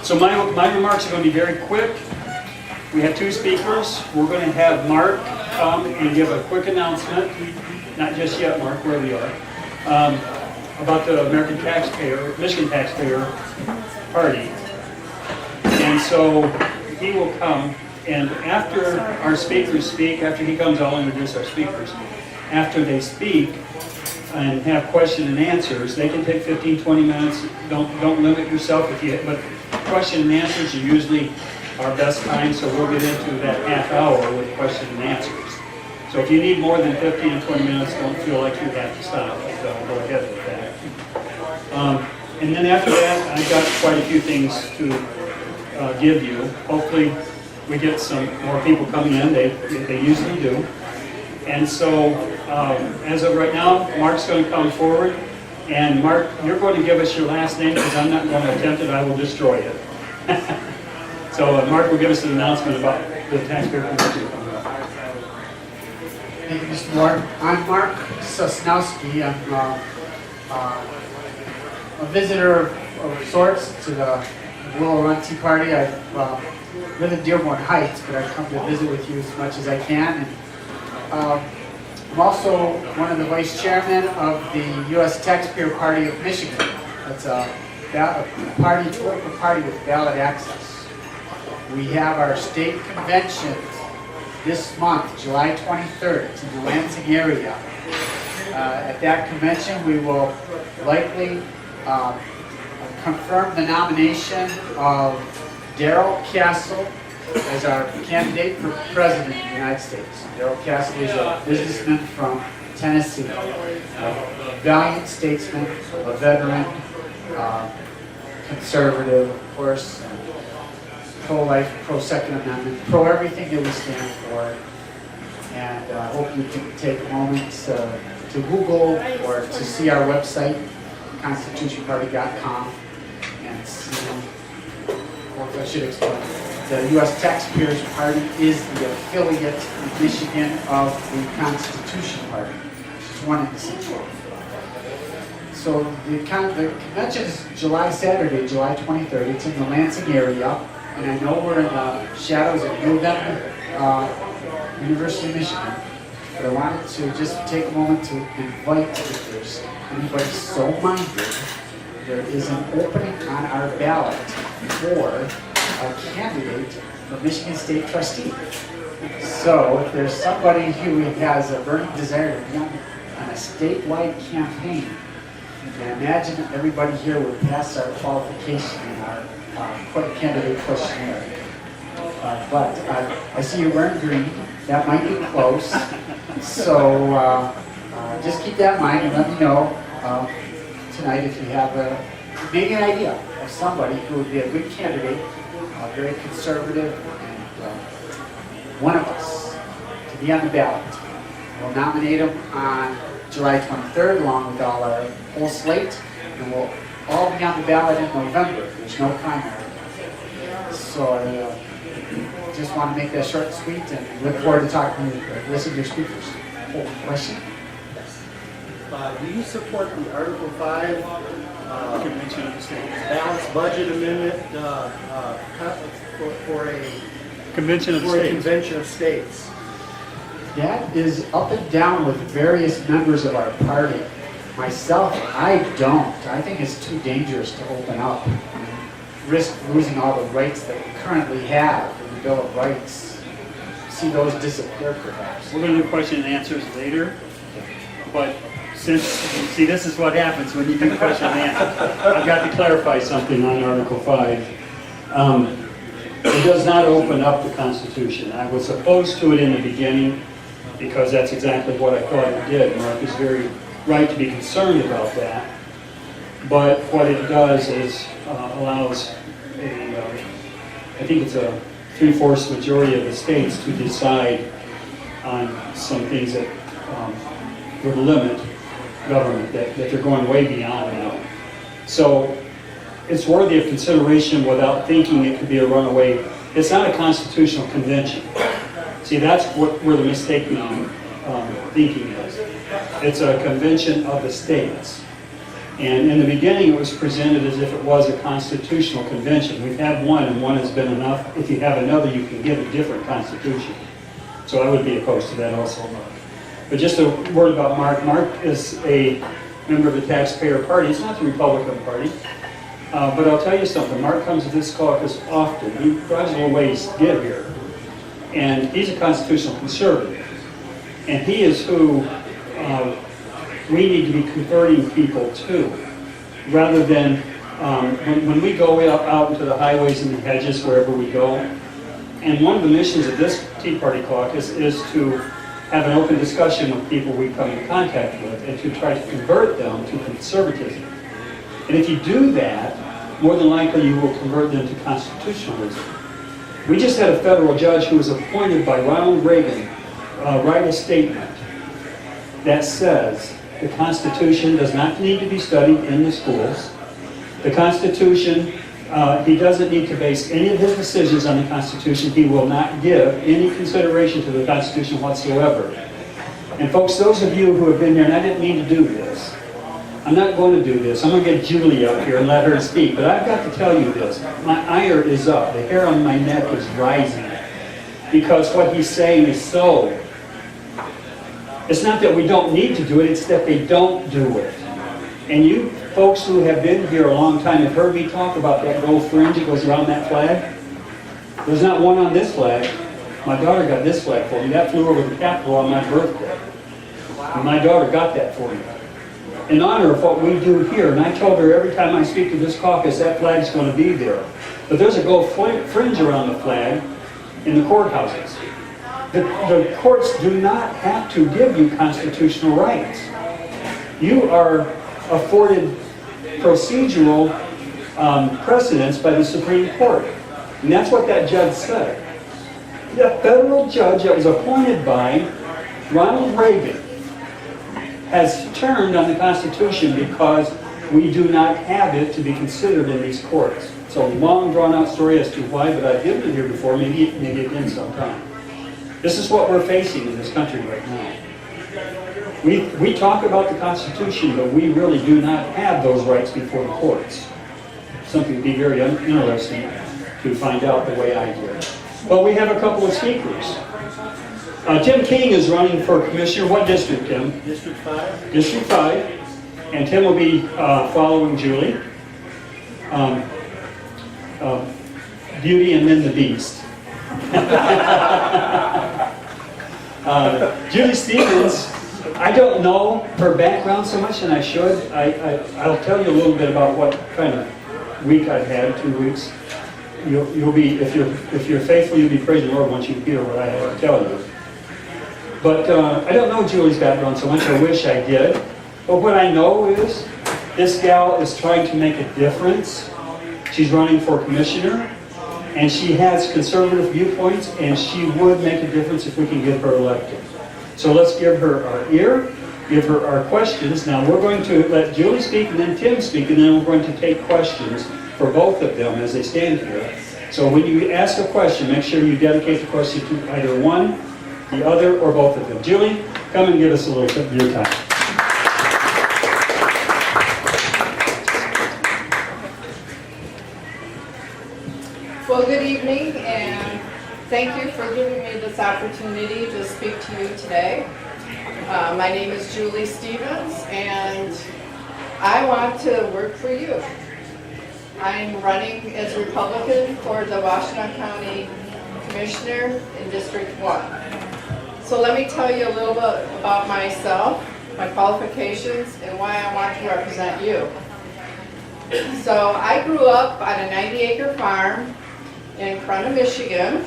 So my remarks are going to be very quick. We have two speakers. We're going to have Mark come and give a quick announcement, not just yet, Mark, where we are, about the Michigan Taxpayer Party. And so he will come, and after our speakers speak, after he comes, I'll introduce our speakers. After they speak and have question and answers, they can take 15, 20 minutes. Don't limit yourself, but question and answers are usually our best time, so we'll get into that half hour with question and answers. So if you need more than 15 or 20 minutes, don't feel like you have to stop. So go ahead with that. And then after that, I've got quite a few things to give you. Hopefully we get some more people coming in. They usually do. And so as of right now, Mark's going to come forward. And Mark, you're going to give us your last name because I'm not going to attempt it. I will destroy it. So Mark will give us an announcement about the taxpayer convention coming up. Thank you, Mr. Ward. I'm Mark Sosnowski. I'm a visitor of sorts to the Willow Run Tea Party. I live in Dearborn Heights, but I come to visit with you as much as I can. And, I'm also one of the vice chairmen of the U.S. Taxpayer Party of Michigan. That's a political party with ballot access. We have our state convention this month, July 23rd. It's in the Lansing area. At that convention, we will likely confirm the nomination of Darrell Castle as our candidate for President of the United States. Darrell Castle is a businessman from Tennessee, a valiant statesman, a veteran, conservative, of course, pro-life, pro-Second Amendment, pro-everything that we stand for. And I hope you can take a moment to Google or to see our website, constitutionparty.com, and see, or I should explain. The U.S. Taxpayers Party is the affiliate in Michigan of the Constitution Party, which is one in the same. So the convention is Saturday, July 23rd. It's in the Lansing area, and I know we're in the shadows of U of M, University of Michigan, but I wanted to just take a moment to invite, if there's anybody so minded, there is an opening on our ballot for a candidate for Michigan State Trustee. So if there's somebody who has a burning desire to be on a statewide campaign, and imagine everybody here would pass our qualification in our candidate questionnaire. But I see you're wearing green. That might be close. So just keep that in mind and let me know tonight if you have maybe an idea of somebody who would be a good candidate, very conservative, and one of us to be on the ballot. We'll nominate him on July 23rd along with all our whole slate, and we'll all be on the ballot in November. There's no primary. So I just want to make that short and sweet and look forward to talking to you, listen to your speakers. Question? Do you support the Article 5 balanced budget amendment for a Convention of States? That is up and down with various members of our party. Myself, I don't. I think it's too dangerous to open up and risk losing all the rights that we currently have in the Bill of Rights. See those disappear, perhaps. We're going to do question and answers later, but see, this is what happens when you do question and answer. I've got to clarify something on Article 5. It does not open up the Constitution. I was opposed to it in the beginning because that's exactly what I thought it did. Mark is very right to be concerned about that. But what it does is allows I think it's a 3/4 majority of the states to decide on some things that would limit government, that they're going way beyond now. So it's worthy of consideration without thinking it could be a runaway. It's not a constitutional convention. See, that's where the mistaken thinking is. It's a convention of the states. And in the beginning, it was presented as if it was a constitutional convention. We've had one, and one has been enough. If you have another, you can give a different constitution. So I would be opposed to that also. But just a word about Mark. Mark is a member of the Taxpayer Party. It's not the Republican Party. But I'll tell you something. Mark comes to this caucus often. He drives a little ways to get here. And he's a constitutional conservative. And he is who we need to be converting people to, rather than when we go out into the highways and the hedges, wherever we go. And one of the missions of this Tea Party caucus is to have an open discussion with people we come in contact with and to try to convert them to conservatism. And if you do that, more than likely you will convert them to constitutionalism. We just had a federal judge who was appointed by Ronald Reagan write a statement that says the Constitution does not need to be studied in the schools. The Constitution, he doesn't need to base any of his decisions on the Constitution. He will not give any consideration to the Constitution whatsoever. And folks, those of you who have been here, and I didn't mean to do this, I'm not going to do this. I'm going to get Julie up here and let her speak. But I've got to tell you this. My ire is up. The hair on my neck is rising. Because what he's saying is so. It's not that we don't need to do it, it's that they don't do it. And you folks who have been here a long time have heard me talk about that gold fringe that goes around that flag. There's not one on this flag. My daughter got this flag for me. That flew over the Capitol on my birthday. And my daughter got that for me. In honor of what we do here, and I told her every time I speak to this caucus, that flag's going to be there. But there's a gold fringe around the flag in the courthouses. The courts do not have to give you constitutional rights. You are afforded procedural precedence by the Supreme Court. And that's what that judge said. The federal judge that was appointed by Ronald Reagan has turned on the Constitution because we do not have it to be considered in these courts. It's a long, drawn-out story as to why, but I've given it here before, maybe again sometime. This is what we're facing in this country right now. We talk about the Constitution, but we really do not have those rights before the courts. Something to be very interesting to find out the way I do. Well, we have a couple of speakers. Tim King is running for commissioner. What district, Tim? District 5. District 5. And Tim will be following Julie. Beauty and then the Beast. Julie Stevens, I don't know her background so much, and I should. I'll tell you a little bit about what kind of week I've had, 2 weeks. You'll be, if you're faithful, you'll be praising the Lord once you hear what I have to tell you. But I don't know Julie's background so much. I wish I did. But what I know is this gal is trying to make a difference. She's running for commissioner, and she has conservative viewpoints, and she would make a difference if we can get her elected. So let's give her our ear, give her our questions. Now we're going to let Julie speak and then Tim speak, and then we're going to take questions for both of them as they stand here. So when you ask a question, make sure you dedicate the question to either one, the other, or both of them. Julie, come and give us a little bit of your time. Well, good evening, and thank you for giving me this opportunity to speak to you today. My name is Julie Stevens, and I want to work for you. I'm running as Republican for the Washtenaw County Commissioner in District 1. So let me tell you a little bit about myself, my qualifications, and why I want to represent you. So I grew up on a 90-acre farm in Corunna, Michigan.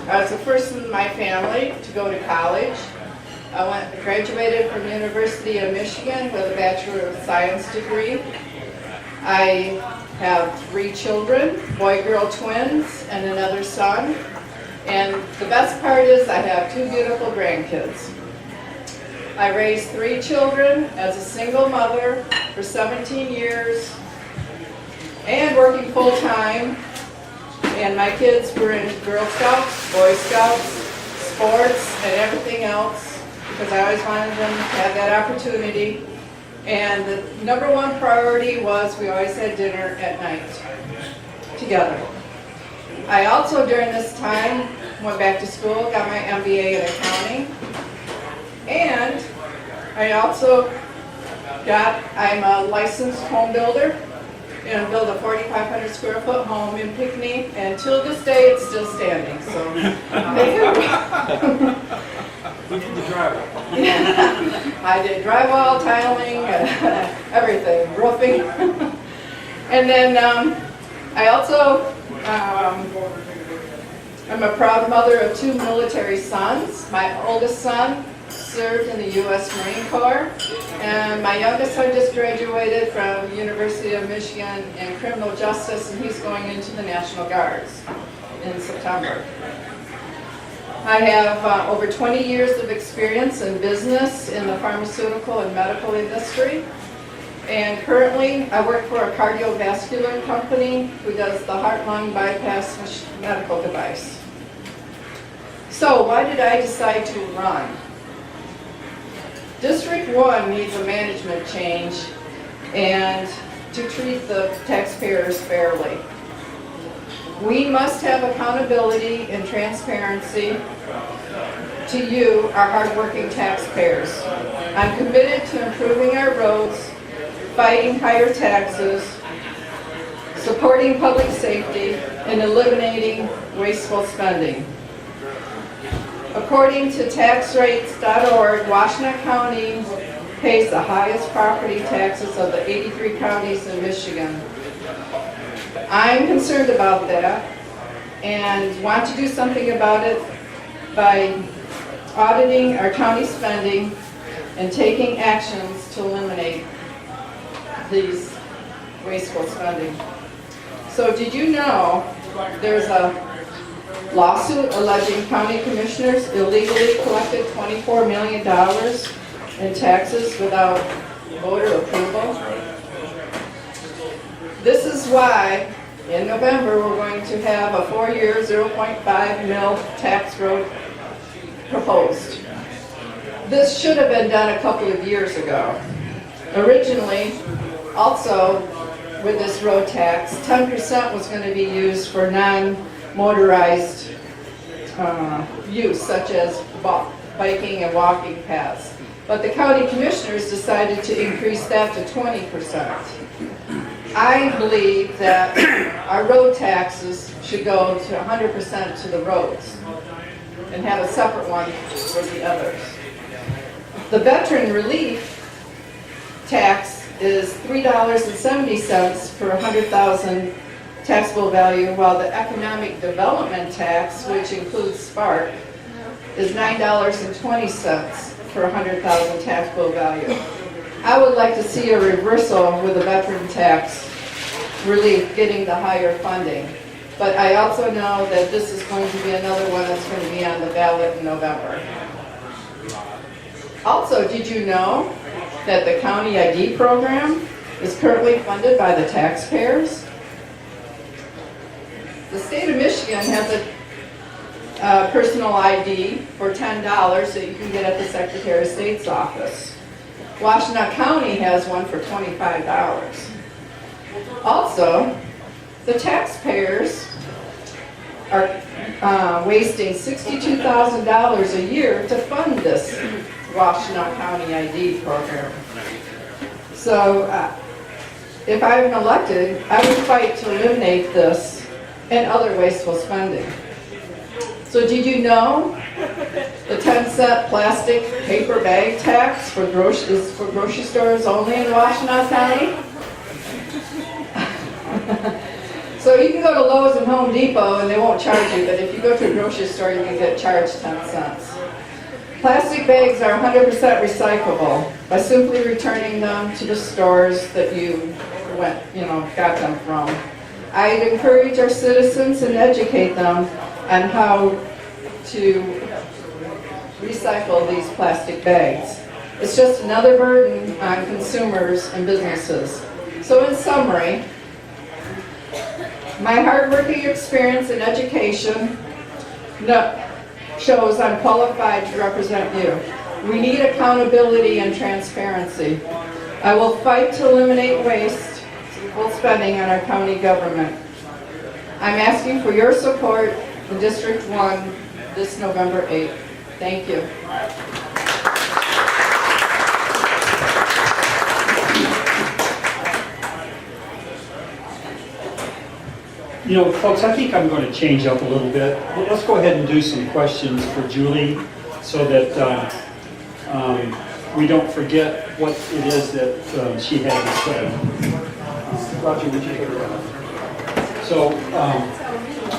I was the first in my family to go to college. I graduated from the University of Michigan with a Bachelor of Science degree. I have 3 children, boy-girl twins, and another son. And the best part is I have 2 beautiful grandkids. I raised 3 children as a single mother for 17 years and working full-time. And my kids were in Girl Scouts, Boy Scouts, sports, and everything else because I always wanted them to have that opportunity. And the number one priority was we always had dinner at night together. I also, during this time, went back to school, got my MBA in accounting. And I also I'm a licensed home builder and built a 4,500 square foot home in Pinckney. And till this day, it's still standing, so. We did the driveway. I did drywall, tiling, everything, roofing. And then I also, I'm a proud mother of 2 military sons. My oldest son served in the U.S. Marine Corps, and my youngest son just graduated from University of Michigan in criminal justice, and he's going into the National Guards in September. I have over 20 years of experience in business in the pharmaceutical and medical industry. And currently, I work for a cardiovascular company who does the heart-lung bypass medical device. So why did I decide to run? District 1 needs a management change and to treat the taxpayers fairly. We must have accountability and transparency to you, our hardworking taxpayers. I'm committed to improving our roads, fighting higher taxes, supporting public safety, and eliminating wasteful spending. According to taxrates.org, Washtenaw County pays the highest property taxes of the 83 counties in Michigan. I'm concerned about that and want to do something about it by auditing our county spending and taking actions to eliminate these wasteful spending. So did you know there's a lawsuit alleging county commissioners illegally collected $24 million in taxes without voter approval? This is why in November we're going to have a 4-year 0.5 mil tax road proposed. This should have been done a couple of years ago. Originally, also with this road tax, 10% was going to be used for non-motorized use, such as biking and walking paths. But the county commissioners decided to increase that to 20%. I believe that our road taxes should go to 100% to the roads and have a separate one for the others. The veteran relief tax is $3.70 per 100,000 taxable value, while the economic development tax, which includes Spark, is $9.20 per 100,000 taxable value. I would like to see a reversal with the veteran tax relief getting the higher funding. But I also know that this is going to be another one that's going to be on the ballot in November. Also, did you know that the county ID program is currently funded by the taxpayers? The state of Michigan has a personal ID for $10 that you can get at the Secretary of State's office. Washtenaw County has one for $25. Also, the taxpayers are wasting $62,000 a year to fund this Washtenaw County ID program. So, if I'm elected, I would fight to eliminate this and other wasteful spending. So did you know the 10-cent plastic paper bag tax is for grocery stores only in Washtenaw County? So you can go to Lowe's and Home Depot and they won't charge you, but if you go to a grocery store, you can get charged 10 cents. Plastic bags are 100% recyclable by simply returning them to the stores that you got them from. I'd encourage our citizens and educate them on how to recycle these plastic bags. It's just another burden on consumers and businesses. So in summary, my hard-working experience in education shows I'm qualified to represent you. We need accountability and transparency. I will fight to eliminate wasteful spending on our county government. I'm asking for your support in District 1 this November 8th. Thank you. You know, folks, I think I'm going to change up a little bit. Let's go ahead and do some questions for Julie so that we don't forget what it is that she had to say. Roger, would you take it around? So,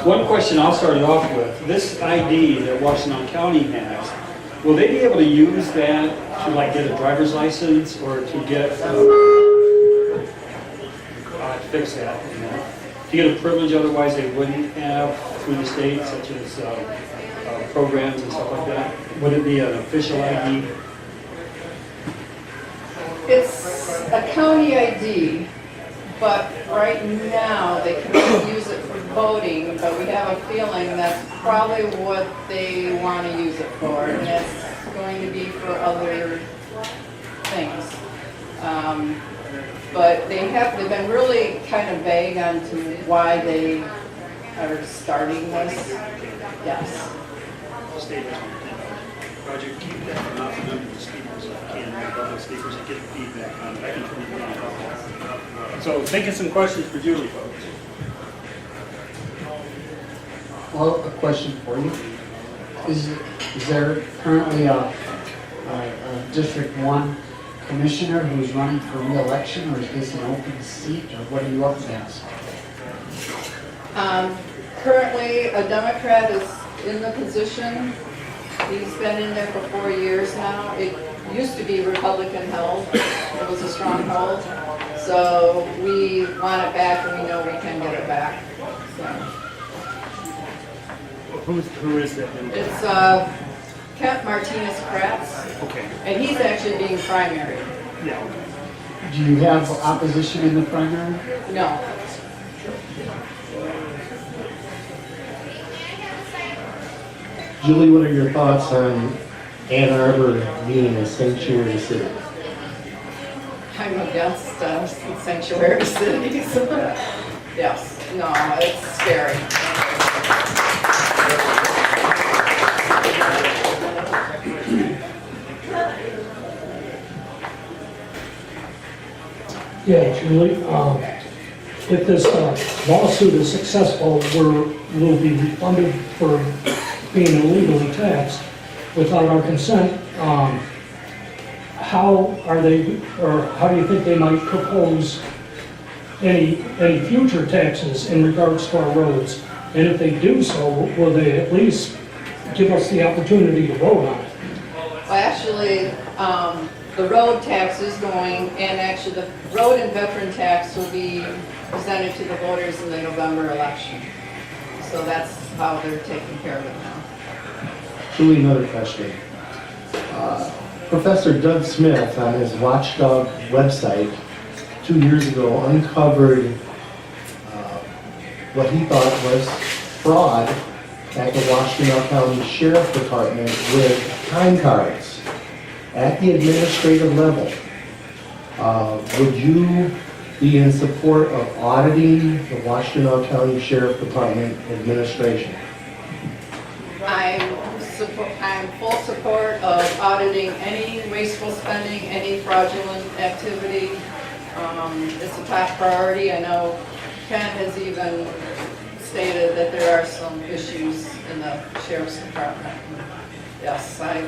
one question I'll start it off with. This ID that Washington County has, will they be able to use that to like get a driver's license or to get, fix that, you know? To get a privilege otherwise they wouldn't have through the state, such as programs and stuff like that? Would it be an official ID? It's a county ID, but right now they can use it for voting, but we have a feeling that's probably what they want to use it for, and it's going to be for other things. But they've been really kind of vague on to why they are starting this. Yes. State has one thing. Roger, keep that not for them to the speakers if you can, the public speakers, and get the feedback on it. I can turn it on. So, think of some questions for Julie, folks. Well, a question for you. Is there currently a District 1 commissioner who's running for re-election, or is this an open seat, or what are you up against? Currently, a Democrat is in the position. He's been in there for 4 years now. It used to be Republican held. It was a stronghold. So we want it back, and we know we can get it back. So. Who is that? It's Kent Martinez-Kratz, Okay. and he's actually being primaried. Yeah, okay. Do you have opposition in the primary? No. Julie, what are your thoughts on Ann Arbor being a sanctuary city? I'm against sanctuary cities. Yes, no, it's scary. Yeah, Julie, if this lawsuit is successful, we'll be refunded for being illegally taxed without our consent. How are they, or how do you think they might propose any future taxes in regards to our roads? And if they do so, will they at least give us the opportunity to vote on it? Well, actually, the road tax is going, and actually the road and veteran tax will be presented to the voters in the November election. So that's how they're taking care of it now. Julie, another question. Professor Doug Smith on his Watchdog website 2 years ago uncovered what he thought was fraud at the Washtenaw County Sheriff Department with time cards at the administrative level. Would you be in support of auditing the Washtenaw County Sheriff Department administration? I'm full support of auditing any wasteful spending, any fraudulent activity. It's a top priority. I know Ken has even stated that there are some issues in the Sheriff's Department. Yes, I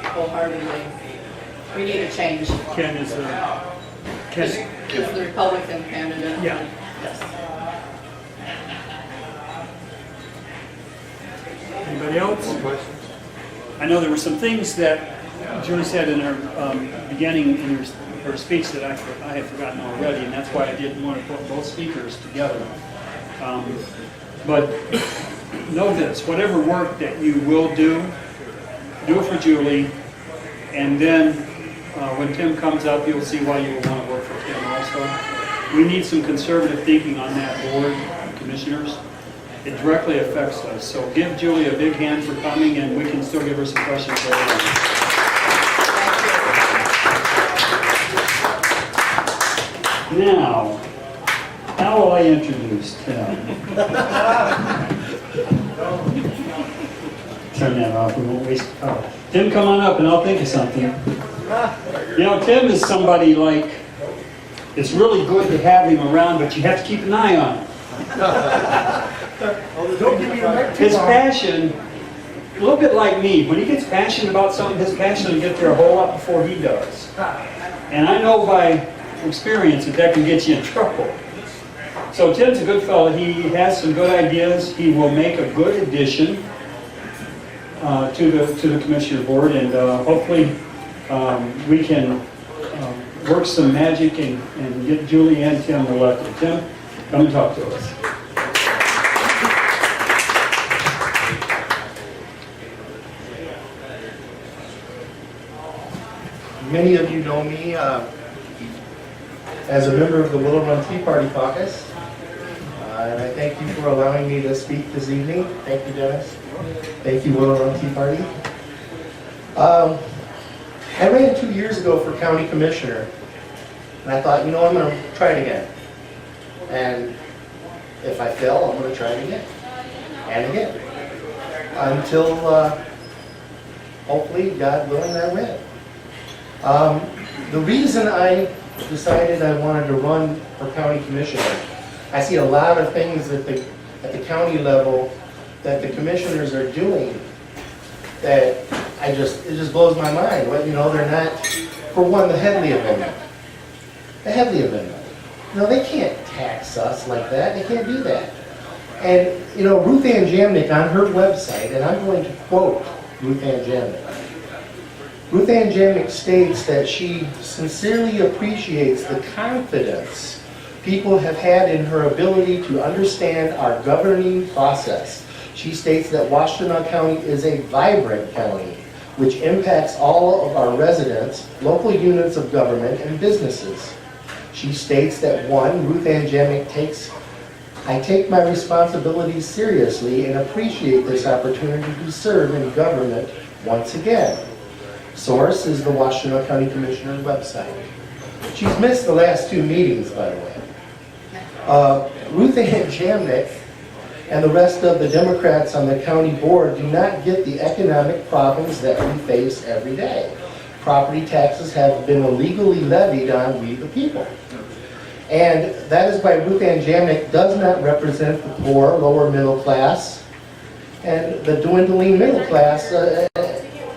wholeheartedly, we need a change. Ken is Is the Republican candidate. Yeah. Yes. Anybody else? I know there were some things that Julie said in her beginning in her speech that I had forgotten already, and that's why I didn't want to put both speakers together. But know this, whatever work that you will do it for Julie, and then when Tim comes up, you'll see why you will want to work for Tim also. We need some conservative thinking on that board, commissioners. It directly affects us. So give Julie a big hand for coming, and we can still give her some questions later on. Now, how will I introduce Tim? Turn that off, we won't waste power. Tim, come on up and I'll think of something. You know, Tim is somebody like, it's really good to have him around, but you have to keep an eye on him. Don't give me your neck too His long. passion, a little bit like me, when he gets passionate about something, his passion will get there a whole lot before he does. And I know by experience that can get you in trouble. So Tim's a good fellow. He has some good ideas. He will make a good addition to the commissioner board, and hopefully we can work some magic and get Julie and Tim elected. Tim, come and talk to us. Many of you know me as a member of the Willow Run Tea Party caucus. And I thank you for allowing me to speak this evening. Thank you, Dennis. Thank you, Willow Run Tea Party. I ran 2 years ago for county commissioner. And I thought, you know, I'm going to try it again. And if I fail, I'm going to try it again. And again. Until, hopefully, God willing, I win. The reason I decided I wanted to run for county commissioner, I see a lot of things at the county level that the commissioners are doing that it just blows my mind. Well, you know, they're not, for one, the Headley Amendment. The Headley Amendment. You know, they can't tax us like that. They can't do that. And, you know, Ruth Ann Jamnick on her website, and I'm going to quote Ruth Ann Jamnick. Ruth Ann Jamnick states that she sincerely appreciates the confidence people have had in her ability to understand our governing process. She states that Washtenaw County is a vibrant county, which impacts all of our residents, local units of government, and businesses. She states that, one, Ruth Ann Jamnick I take my responsibilities seriously and appreciate this opportunity to serve in government once again. Source is the Washtenaw County Commissioner's website. She's missed the last 2 meetings, by the way. Ruth Ann Jamnick and the rest of the Democrats on the county board do not get the economic problems that we face every day. Property taxes have been illegally levied on we the people. And that is why Ruth Ann Jamnick does not represent the poor, lower middle class, and the dwindling middle class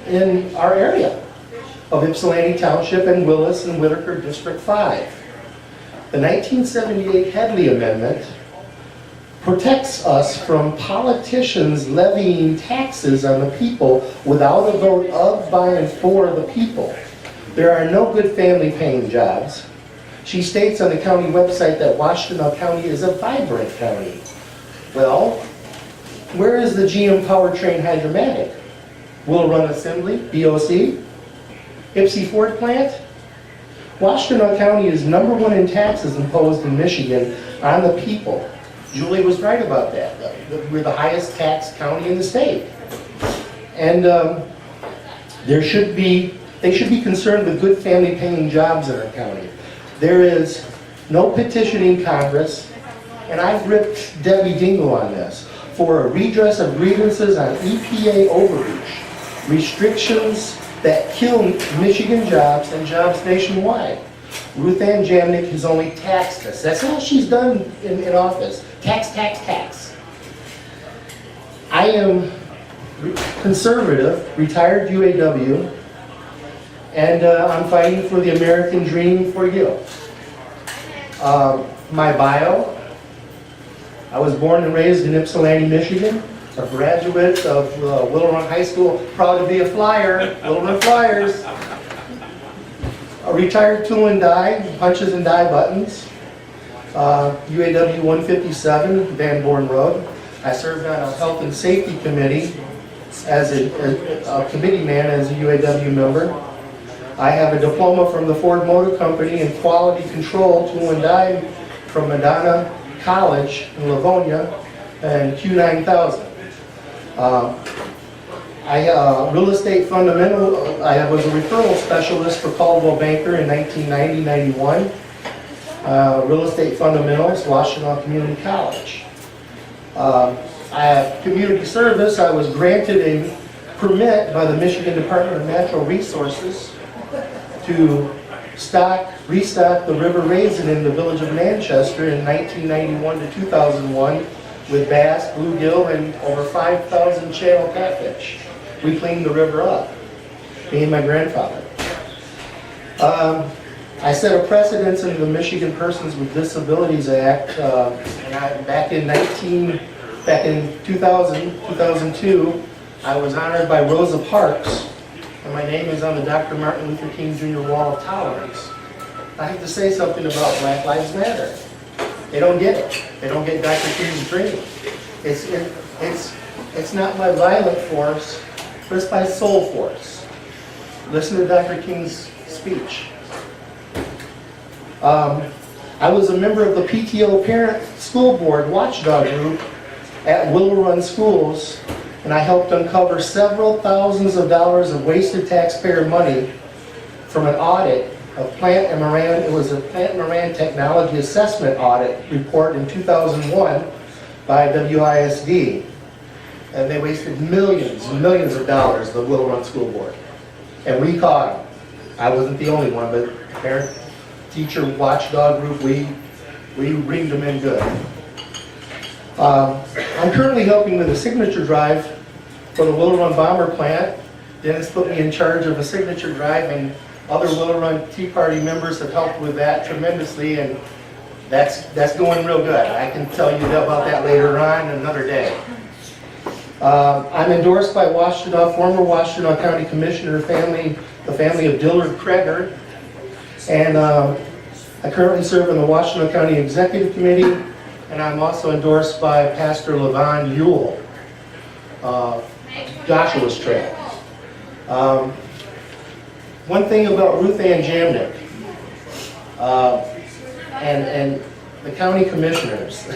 in our area of Ypsilanti Township and Willis and Whitaker District 5. The 1978 Headley Amendment protects us from politicians levying taxes on the people without a vote of, by, and for the people. There are no good family-paying jobs. She states on the county website that Washtenaw County is a vibrant county. Well, where is the GM Powertrain Hydromatic? Willow Run Assembly, BOC, Ypsi Ford plant? Washtenaw County is #1 in taxes imposed in Michigan on the people. Julie was right about that. We're the highest taxed county in the state. And they should be concerned with good family paying jobs in our county. There is no petitioning Congress, and I've ripped Debbie Dingle on this, for a redress of grievances on EPA overreach, restrictions that kill Michigan jobs and jobs nationwide. Ruth Ann Jamnick has only taxed us. That's all she's done in office. Tax, tax, tax. I am conservative, retired UAW, and I'm fighting for the American dream for you. My bio, I was born and raised in Ypsilanti, Michigan, a graduate of Willow Run High School, proud to be a Flyer, Willow Run Flyers. A retired tool and die, punches and die buttons, UAW 157, Van Born Road. I served on a health and safety committee as a committee man as a UAW member. I have a diploma from the Ford Motor Company in quality control, tool and die from Madonna College in Livonia and Q9000. Real estate fundamental, I was a referral specialist for Caldwell Banker in 1990-91. Real Estate Fundamentals, Washtenaw Community College. I have community service. I was granted a permit by the Michigan Department of Natural Resources to restock the river raisin in the village of Manchester in 1991 to 2001 with bass, bluegill, and over 5,000 channel catfish. We cleaned the river up, me and my grandfather. I set a precedence in the Michigan Persons with Disabilities Act back in 2002. I was honored by Rosa Parks, and my name is on the Dr. Martin Luther King Jr. Wall of Tolerance. I have to say something about Black Lives Matter. They don't get it. They don't get Dr. King's dream. It's not by violent force, but it's by soul force. Listen to Dr. King's speech. I was a member of the PTO Parent School Board Watchdog Group at Willow Run Schools, and I helped uncover several thousands of dollars of wasted taxpayer money from an audit of Plant and Moran. It was a Plant and Moran Technology Assessment Audit report in 2001 by WISD. And they wasted millions and millions of dollars, the Willow Run School Board. And we caught them. I wasn't the only one, but parent teacher watchdog group, we ringed them in good. I'm currently helping with a signature drive for the Willow Run Bomber Plant. Dennis put me in charge of a signature drive, and other Willow Run Tea Party members have helped with that tremendously, and that's going real good. I can tell you about that later on another day. I'm endorsed by former Washtenaw County Commissioner the family of Dillard Kreger, and I currently serve in the Washtenaw County Executive Committee, and I'm also endorsed by Pastor Levon Ewell, Joshua's Trail. One thing about Ruth Ann Jamnick and the county commissioners,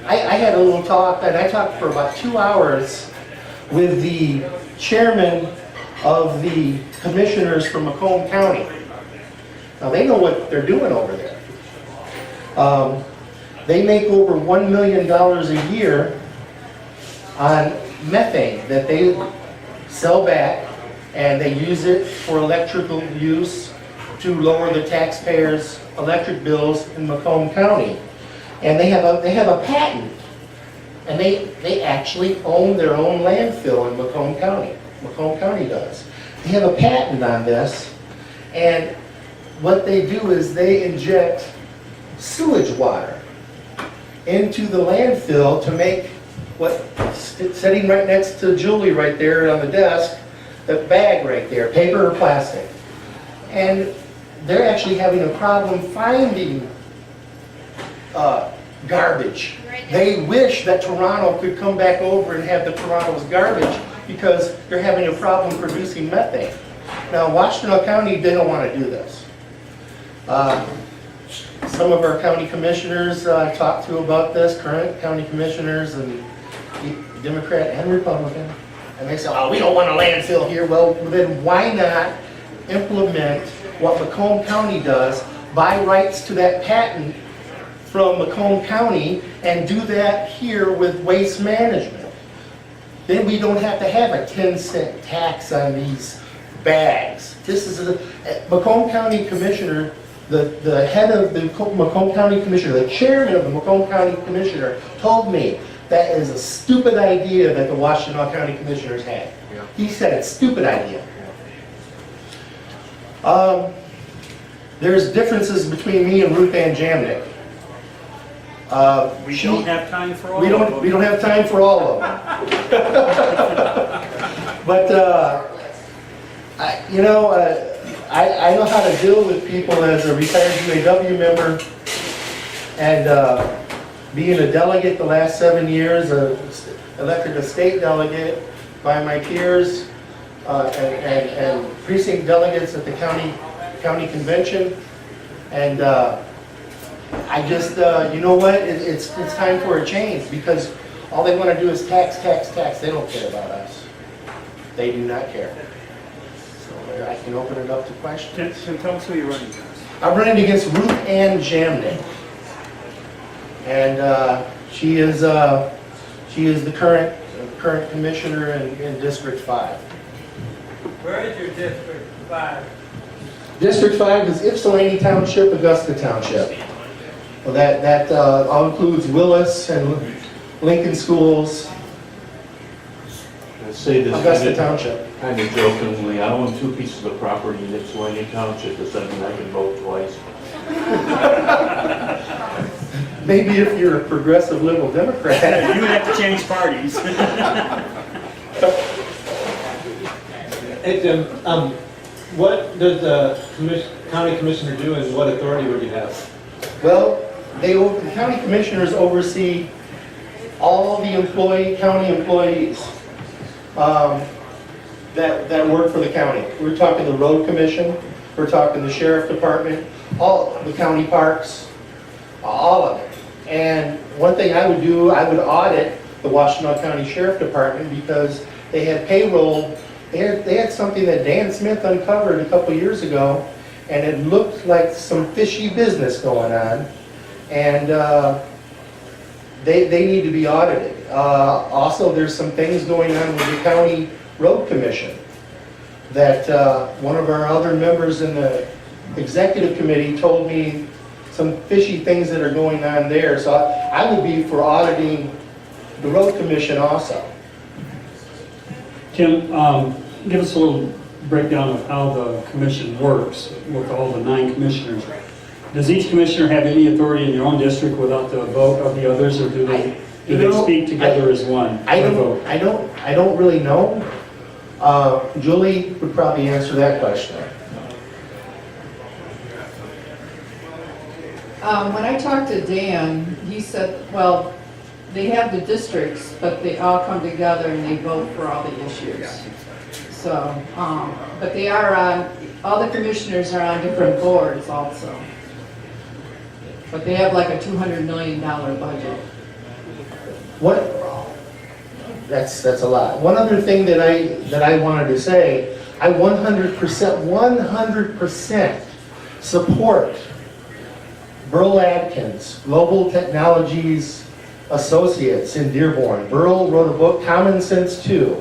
I had a little talk, and I talked for about 2 hours with the chairman of the commissioners from Macomb County. Now, they know what they're doing over there. They make over $1 million a year on methane that they sell back, and they use it for electrical use to lower the taxpayers' electric bills in Macomb County. And they have a patent, and they actually own their own landfill in Macomb County. Macomb County does. They have a patent on this, and what they do is they inject sewage water into the landfill to make what, sitting right next to Julie right there on the desk, the bag right there, paper or plastic. And they're actually having a problem finding garbage. They wish that Toronto could come back over and have the Toronto's garbage because they're having a problem producing methane. Now, Washtenaw County, they don't want to do this. Some of our county commissioners I talked to about this, current county commissioners, and Democrat and Republican, and they say, oh, we don't want a landfill here. Well, then why not implement what Macomb County does, buy rights to that patent from Macomb County, and do that here with waste management? Then we don't have to have a 10-cent tax on these bags. This is a Macomb County Commissioner, the head of the Macomb County Commissioner, the chairman of the Macomb County Commissioner told me that is a stupid idea that the Washtenaw County Commissioners had. Yeah. He said it's a stupid idea. There's differences between me and Ruth Ann Jamnick. We don't have time for all we of them. We don't have time for all of them. But, I know how to deal with people as a retired UAW member, and being a delegate the last 7 years, elected a state delegate by my peers, and precinct delegates at the county convention, and I just, you know what, it's time for a change, because all they want to do is tax, tax, tax. They don't care about us. They do not care. So I can open it up to questions. Tell us who you're running against. I'm running against Ruth Ann Jamnick. And she is the current commissioner in District 5. Where is your District 5? District 5 is Ypsilanti Township, Augusta Township. Well, that all includes Willis and Lincoln Schools, I say this Augusta Township. kind of jokingly, I own 2 pieces of property in Ypsilanti Township, does that mean I can vote twice? Maybe if you're a progressive liberal Democrat. You would have to change parties. Hey, Tim, what does the county commissioner do and what authority would you have? Well, the county commissioners oversee all the county employees that work for the county. We're talking the road commission, we're talking the sheriff department, all the county parks, all of it. And one thing I would do, I would audit the Washtenaw County Sheriff Department because they had payroll. They had something that Dan Smith uncovered a couple years ago, and it looked like some fishy business going on. And they need to be audited. Also, there's some things going on with the county road commission that one of our other members in the executive committee told me some fishy things that are going on there. So I would be for auditing the road commission also. Tim, give us a little breakdown of how the commission works with all the 9 commissioners. Does each commissioner have any authority in their own district without the vote of the others, or do they speak together as one? I don't really know. Julie would probably answer that question. When I talked to Dan, he said, well, they have the districts, but they all come together and they vote for all the issues. So, but they are on, all the commissioners are on different boards also. But they have like a $200 million budget. That's a lot. One other thing that I wanted to say, I 100% support Burl Adkins, Global Technologies Associates in Dearborn. Burl wrote a book, Common Sense 2.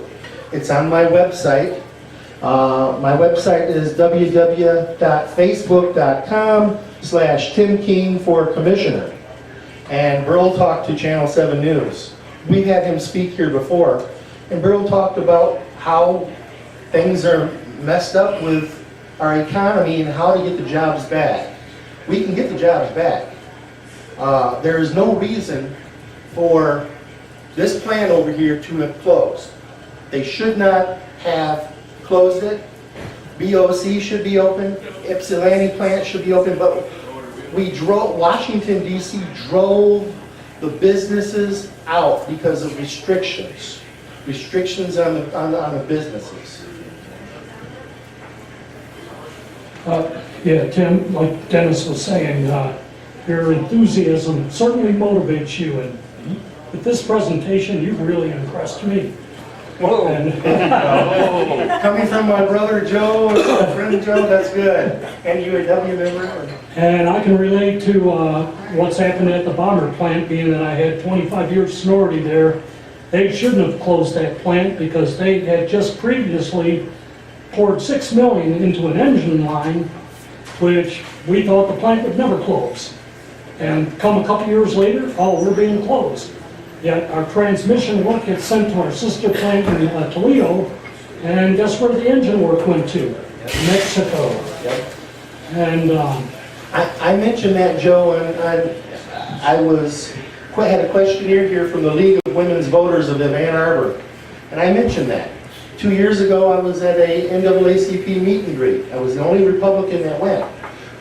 It's on my website. My website is www.facebook.com/TimKing4Commissioner. And Burl talked to Channel 7 News. We've had him speak here before. And Burl talked about how things are messed up with our economy and how to get the jobs back. We can get the jobs back. There is no reason for this plant over here to have closed. They should not have closed it. BOC should be open. Ypsilanti plant should be open. But Washington, D.C. drove the businesses out because of restrictions. Restrictions on the businesses. Yeah, Tim, like Dennis was saying, your enthusiasm certainly motivates you, and with this presentation, you've really impressed me. Whoa. And Coming from my brother Joe, friend Joe, that's good. And UAW member. And I can relate to what's happened at the bomber plant, being that I had 25 years seniority there. They shouldn't have closed that plant because they had just previously poured $6 million into an engine line, which we thought the plant would never close. And come a couple years later, oh, we're being closed. Yet our transmission work gets sent to our sister plant in Toledo, and guess where the engine work went to? Mexico. Yep. And I mentioned that, Joe, and I had a questionnaire here from the League of Women's Voters of Ann Arbor, and I mentioned that. 2 years ago, I was at a NAACP meet and greet. I was the only Republican that went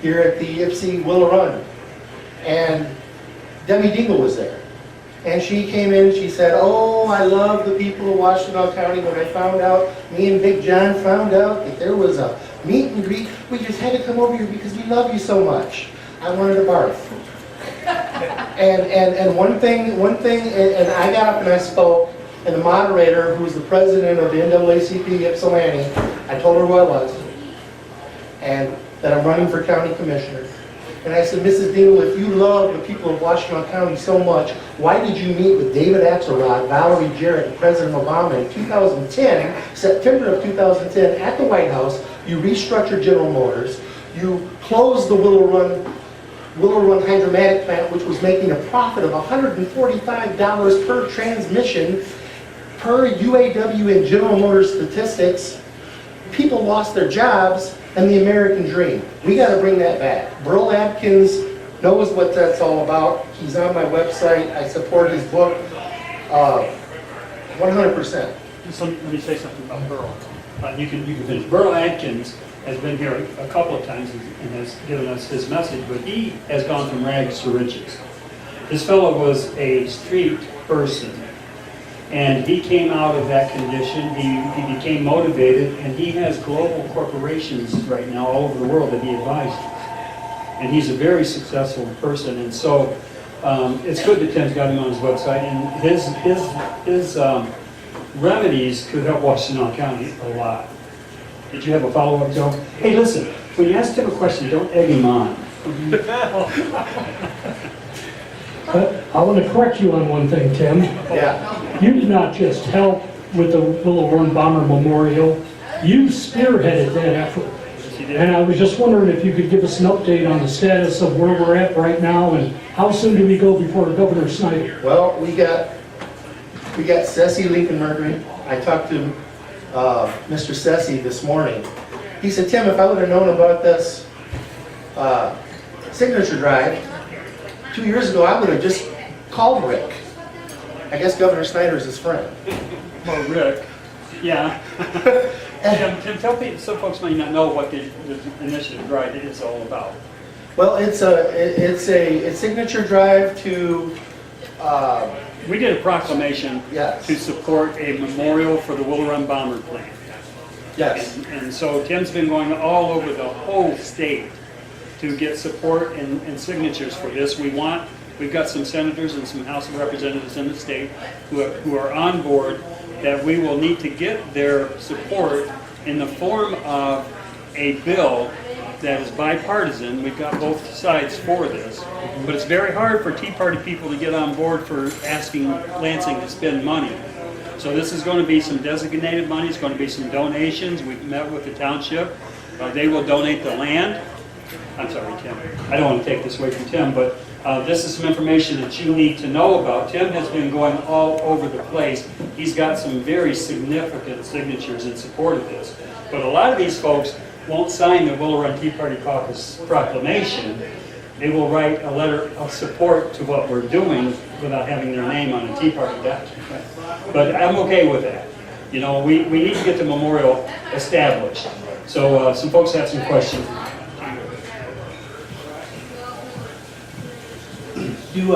here at the Ypsi Willow Run, and Debbie Dingle was there. And she came in, she said, oh, I love the people of Washtenaw County. When I found out, me and Big John found out that there was a meet and greet, we just had to come over here because we love you so much. I wanted to barf. and one thing, and I got up and I spoke, and the moderator, who's the president of the NAACP Ypsilanti, I told her who I was. And that I'm running for county commissioner. And I said, Mrs. Dingle, if you love the people of Washington County so much, why did you meet with David Axelrod, Valerie Jarrett, and President Obama in 2010, September of 2010, at the White House? You restructured General Motors. You closed the Willow Run hydromatic plant, which was making a profit of $145 per transmission per UAW and General Motors statistics. People lost their jobs and the American dream. We got to bring that back. Burl Adkins knows what that's all about. He's on my website. I support his book 100%. So let me say something about Burl. You can finish. Burl Adkins has been here a couple of times and has given us his message, but he has gone from rags to riches. This fellow was a street person, and he came out of that condition. He became motivated, and he has global corporations right now all over the world that he advises. And he's a very successful person, and so it's good that Tim's got him on his website, and his remedies could help Washington County a lot. Did you have a follow-up, Joe? Hey, listen, when you ask Tim a question, don't egg him on. I want to correct you on one thing, Tim. Yeah. You did not just help with the Willow Run Bomber Memorial, you spearheaded that effort. And I was just wondering if you could give us an update on the status of where we're at right now, and how soon do we go before Governor Snyder? Well, we got Ceci Lincoln Mercury. I talked to Mr. Ceci this morning. He said, Tim, if I would have known about this signature drive 2 years ago, I would have just called Rick. I guess Governor Snyder is his friend. Well, Rick, yeah. Tim, tell people, some folks may not know what the initiative drive is all about. Well, it's a signature drive to. We did a proclamation Yes. to support a memorial for the Willow Run Bomber plant. Yes. And so Tim's been going all over the whole state to get support and signatures for this. We've got some senators and some House of Representatives in the state who are on board that we will need to get their support in the form of a bill that is bipartisan. We've got both sides for this, but it's very hard for Tea Party people to get on board for asking Lansing to spend money. So this is going to be some designated money. It's going to be some donations. We've met with the township. They will donate the land. I'm sorry, Tim. I don't want to take this away from Tim, but this is some information that you need to know about. Tim has been going all over the place. He's got some very significant signatures in support of this. But a lot of these folks won't sign the Willow Run Tea Party Caucus proclamation. They will write a letter of support to what we're doing without having their name on a Tea Party document. But I'm okay with that. You know, we need to get the memorial established. So some folks have some questions. Do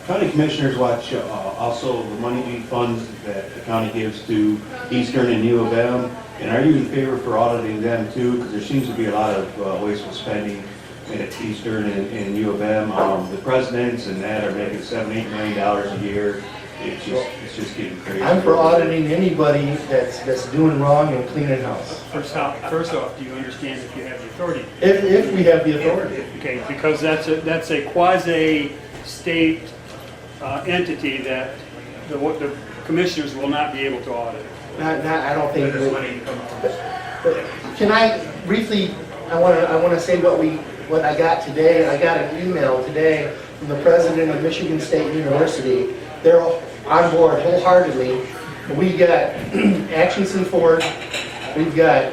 county commissioners watch also the money funds that the county gives to Eastern and U of M? And are you in favor for auditing them too? Because there seems to be a lot of wasteful spending at Eastern and U of M. The presidents and that are making $7-8 million a year. It's just getting crazy. I'm for auditing anybody that's doing wrong and cleaning house. First off, do you understand if you have the authority? If we have the authority. Okay, because that's a quasi-state entity that the commissioners will not be able to audit. I don't think. But can I briefly? I want to say what I got today. I got an email today from the president of Michigan State University. They're on board wholeheartedly. We got Atchison Ford. We've got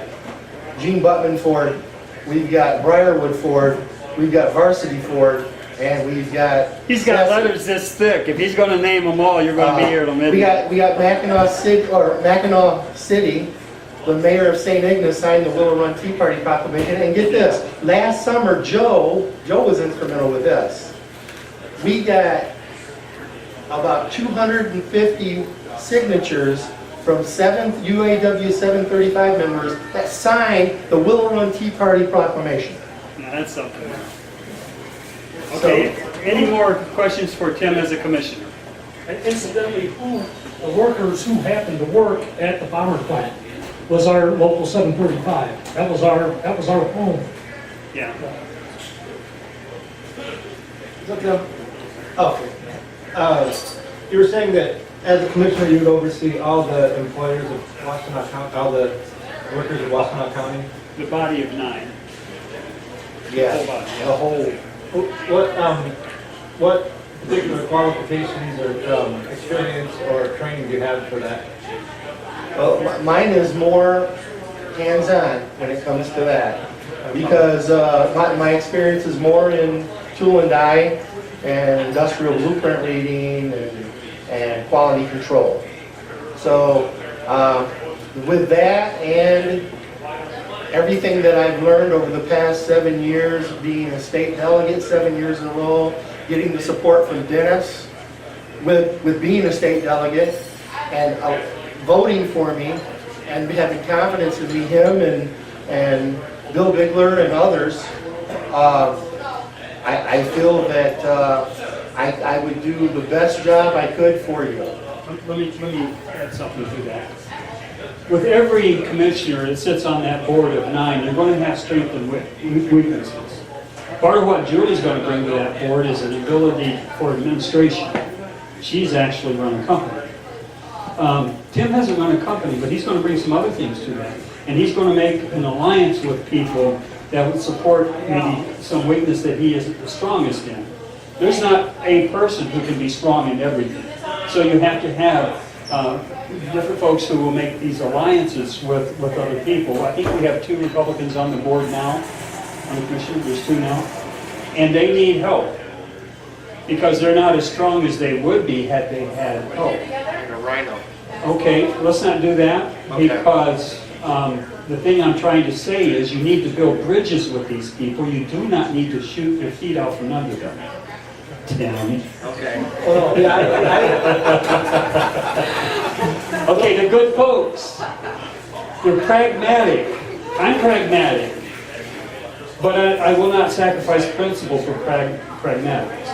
Gene Buttman Ford. We've got Briarwood Ford. We've got Varsity Ford. And we've got. He's got letters this thick. If he's going to name them all, you're going to be here till midnight. We got Mackinac City. The mayor of St. Ignace signed the Willow Run Tea Party proclamation. And get this, last summer, Joe was instrumental with this. We got about 250 signatures from UAW 735 members that signed the Willow Run Tea Party proclamation. Now that's something. Okay, any more questions for Tim as a commissioner? And incidentally, the workers who happened to work at the bomber plant was our local 735. That was our home. Yeah. Okay. You were saying that as a commissioner, you would oversee all the employers of Washtenaw County, all the workers of Washtenaw County? The body of 9. Yeah. Whole body, yeah. The whole. What particular qualifications or experience or training do you have for that? Well, mine is more hands-on when it comes to that. Because my experience is more in tool and die and industrial blueprint reading and quality control. So with that and everything that I've learned over the past 7 years, being a state delegate 7 years in a row, getting the support from Dennis, with being a state delegate and voting for me and having confidence in me, him and Bill Bigler and others, I feel that I would do the best job I could for you. Let me add something to that. With every commissioner that sits on that board of 9, you're going to have strengths and weaknesses. Part of what Julie's going to bring to that board is an ability for administration. She's actually run a company. Tim hasn't run a company, but he's going to bring some other things to that. And he's going to make an alliance with people that would support maybe some weakness that he isn't the strongest in. There's not a person who can be strong in everything. So you have to have different folks who will make these alliances with other people. I think we have 2 Republicans on the board now, on the commission. There's 2 now. And they need help because they're not as strong as they would be had they had help. And a rhino. Okay, let's not do that because the thing I'm trying to say is you need to build bridges with these people. You do not need to shoot their feet out from under them. Tim. Okay. Well, yeah, Okay, they're good folks. They're pragmatic. I'm pragmatic. But I will not sacrifice principle for pragmatics.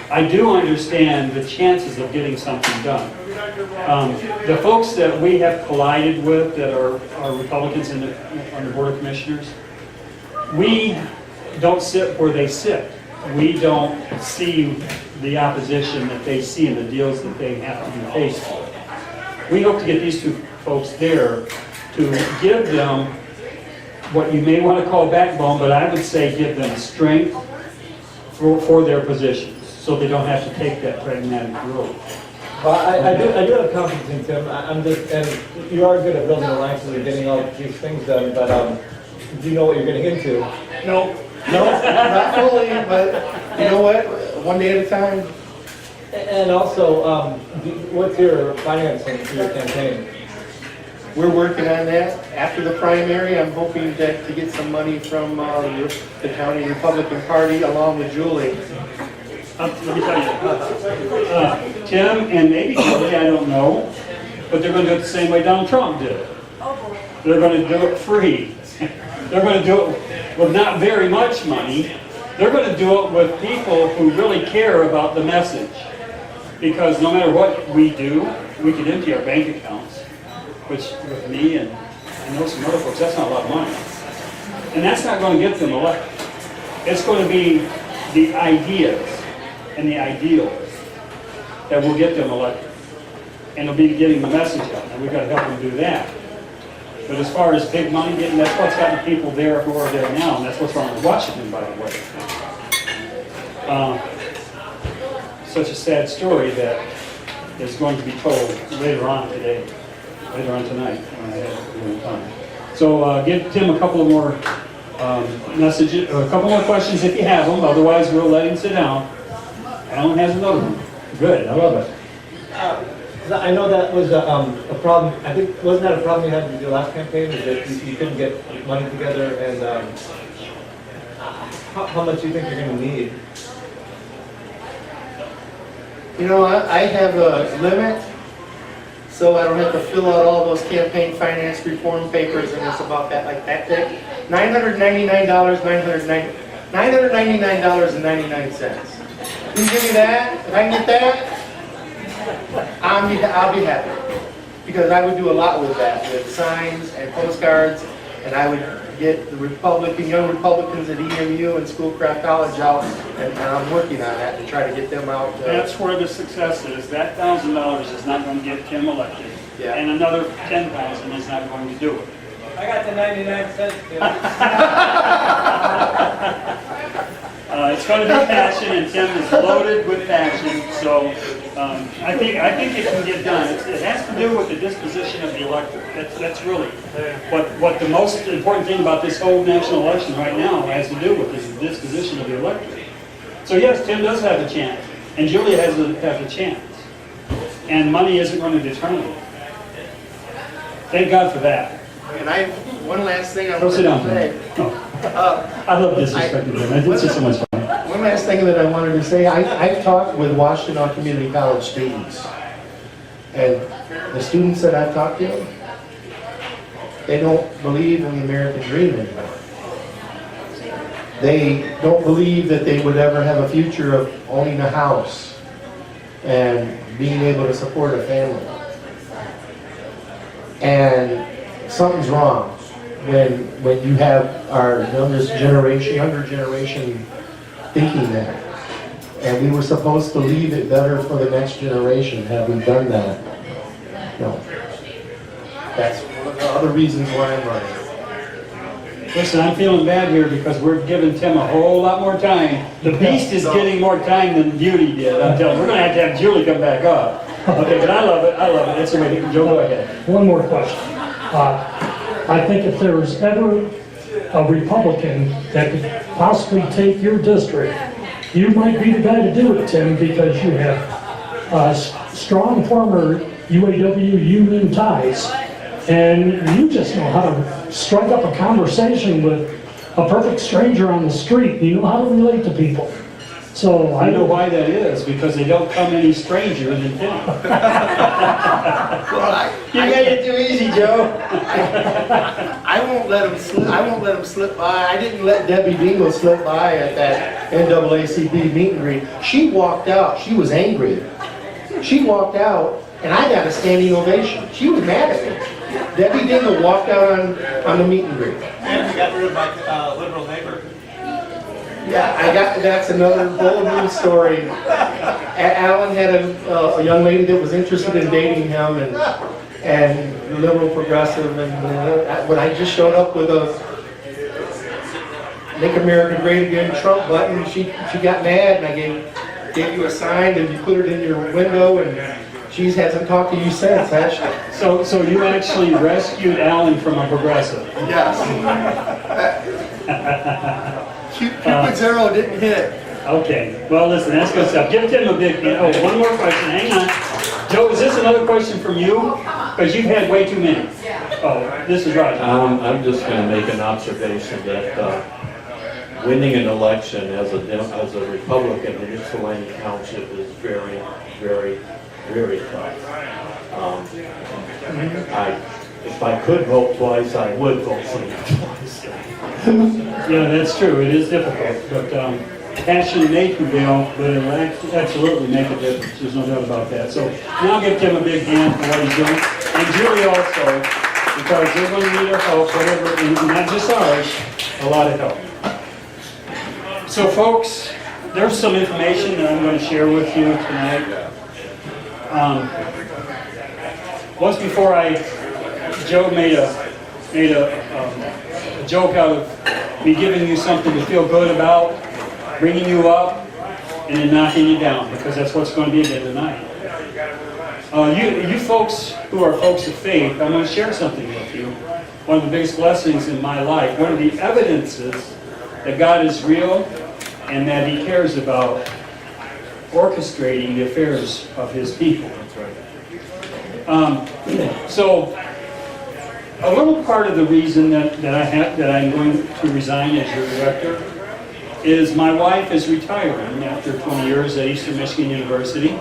I do understand the chances of getting something done. The folks that we have collided with that are Republicans on the Board of Commissioners, we don't sit where they sit. We don't see the opposition that they see in the deals that they have to be faced with. We hope to get these 2 folks there to give them what you may want to call backbone, but I would say give them strength for their positions so they don't have to take that pragmatic road. well, I do have confidence in Tim. I'm just, and you are good at building alliances and getting all these things done, but do you know what you're getting into? No. No, not fully, but you know what? One day at a time. And also, what's your financing for your campaign? We're working on that. After the primary, I'm hoping to get some money from the county Republican Party along with Julie. Let me tell you, Tim and maybe Julie, I don't know, but they're going to do it the same way Donald Trump did it. They're going to do it free. They're going to do it with not very much money. They're going to do it with people who really care about the message. Because no matter what we do, we can empty our bank accounts, which with me and I know some other folks, that's not a lot of money. And that's not going to get them elected. It's going to be the ideas and the ideals that will get them elected. And it'll be getting the message out, and we've got to help them do that. But as far as big money getting, that's what's gotten people there who are there now, and that's what's wrong with Washington, by the way. Such a sad story that is going to be told later on today, later on tonight, when I have a little time. So give Tim a couple of more messages, or a couple more questions if you have them, otherwise we'll let him sit down. Alan has another one. Good, I love it. I know that was a problem. I think, wasn't that a problem you had with your last campaign, is that you couldn't get money together, and how much do you think you're going to need? You know, I have a limit, so I don't have to fill out all those campaign finance reform papers, and it's about that, like that thick. $999.99. You give me that, if I can get that, I'll be happy. Because I would do a lot with that, with signs and postcards and I would get the young Republicans at EMU and Schoolcraft College out, and I'm working on that to try to get them out. That's where the success is. That $1,000 is not going to get Tim elected. Yeah. And another 10,000 is not going to do it. I got the 99 cents, Tim. It's going to be passion, and Tim is loaded with passion, so I think it can get done. It has to do with the disposition of the electorate. That's really what the most important thing about this whole national election right now has to do with, is the disposition of the electorate. So yes, Tim does have a chance, and Julia has a chance, and money isn't going to determine it. Thank God for that. And one last thing I Go want sit to down. say. I love disrespecting them. It's just so much fun. One last thing that I wanted to say, I've talked with Washtenaw Community College students, and the students that I've talked to, they don't believe in the American dream anymore. They don't believe that they would ever have a future of owning a house and being able to support a family. And something's wrong when you have our younger generation thinking that. And we were supposed to leave it better for the next generation. Have we done that? No. That's one of the other reasons why I'm running. Listen, I'm feeling bad here because we're giving Tim a whole lot more time. The Beast is getting more time than Beauty did. I'm telling you, we're going to have Julie come back up. Okay, but I love it. That's the way to Joe, go ahead. One more question. I think if there was ever a Republican that could possibly take your district, you might be the guy to do it, Tim, because you have strong former UAW union ties, and you just know how to strike up a conversation with a perfect stranger on the street. You know how to relate to people. So I know why that is, because they don't come any stranger than Tim. You made it too easy, Joe. I won't let them slip. I won't let them slip by. I didn't let Debbie Dingle slip by at that NAACP meet and greet. She walked out. She was angry. She walked out, and I got a standing ovation. She was mad at me. Debbie Dingle walked out on the meet and greet. And we got rid of my liberal neighbor. Yeah, that's another whole new story. Alan had a young lady that was interested in dating him, and liberal progressive, and when I just showed up with a Make America Great Again Trump button, she got mad, and I gave you a sign, and you put it in your window, and she hasn't talked to you since, has she? So you actually rescued Alan from a progressive. Yes. Cupid's arrow didn't hit. Okay, well, listen, that's good stuff. Give Tim a big hand. Oh, one more question, hang on. Joe, is this another question from you? Because you've had way too many. Oh, this is Roger. I'm just going to make an observation that winning an election as a Republican in Ypsilanti Township is very, very, very tough. If I could vote twice, I would vote for you twice. Yeah, that's true. It is difficult, but passion may prevail, but it will absolutely make a difference. There's no doubt about that. So now give Tim a big hand for what he's doing, and Julie also, because they're going to need our help, whatever, and not just ours, a lot of help. So folks, there's some information that I'm going to share with you tonight. Once before Joe made a joke out of me giving you something to feel good about, bringing you up, and then knocking you down, because that's what's going to be again tonight. You folks who are folks of faith, I'm going to share something with you. One of the biggest blessings in my life, one of the evidences that God is real and that He cares about orchestrating the affairs of His people. So, a little part of the reason that I'm going to resign as your director is my wife is retiring after 20 years at Eastern Michigan University,